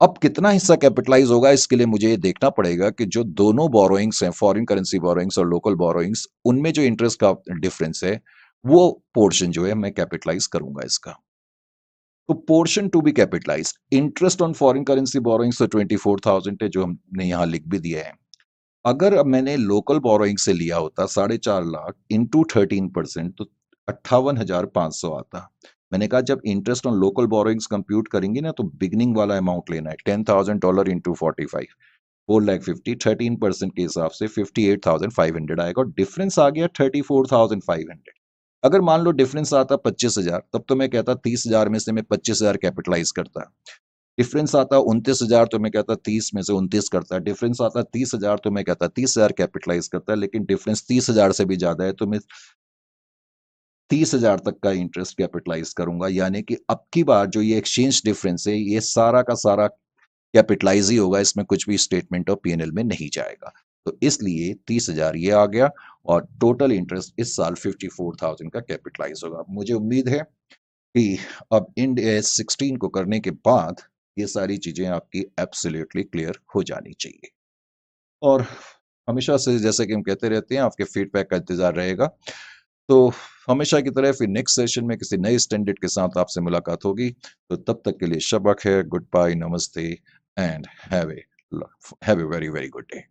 अब कितना हिस्सा कैपिटलाइज होगा इसके लिए मुझे ये देखना पड़ेगा कि जो दोनों बोरोइंग्स हैं, फॉरेन करेंसी बोरोइंग्स और लोकल बोरोइंग्स, उनमें जो इंटरेस्ट का डिफरेंस है वो पोर्शन जो है मैं कैपिटलाइज करूंगा इसका। तो portion to be capitalise, interest on foreign currency borrowings तो 24,000 है, जो हमने यहां लिख भी दिया है। अगर अब मैंने लोकल बोरोइंग से लिया होता 4.5 लाख इंटू 13%, तो 58,500 आता। मैंने कहा जब interest on local borrowings compute करेंगे ना तो बिगिनिंग वाला अमाउंट लेना है, $10,000 इंटू 45, 4,50,000, 13% के हिसाब से 58,500 आएगा और डिफरेंस आ गया 34,500। अगर मान लो डिफरेंस आता 25,000, तब तो मैं कहता 30,000 में से मैं 25,000 कैपिटलाइज करता। डिफरेंस आता 29,000 तो मैं कहता 30 में से 29 करता। डिफरेंस आता 30,000 तो मैं कहता 30,000 कैपिटलाइज करता। लेकिन डिफरेंस 30,000 से भी ज्यादा है तो मैं 30,000 तक का इंटरेस्ट कैपिटलाइज करूंगा। यानी कि अब की बार जो ये एक्सचेंज डिफरेंस है ये सारा का सारा कैपिटलाइज ही होगा, इसमें कुछ भी स्टेटमेंट ऑफ पीएनएल में नहीं जाएगा। तो इसलिए 30,000 ये आ गया और टोटल इंटरेस्ट इस साल 54,000 का कैपिटलाइज होगा। मुझे उम्मीद है कि अब इंड एस 16 को करने के बाद ये सारी चीजें आपकी एब्सोल्युटली क्लियर हो जानी चाहिए। और हमेशा से जैसे कि हम कहते रहते हैं आपके फीडबैक का इंतजार रहेगा। तो हमेशा की तरह फिर नेक्स्ट सेशन में किसी नए स्टैंडर्ड के साथ आपसे मुलाकात होगी। तो तब तक के लिए शब बख़ैर, गुड बाय, नमस्ते and have a very very good day.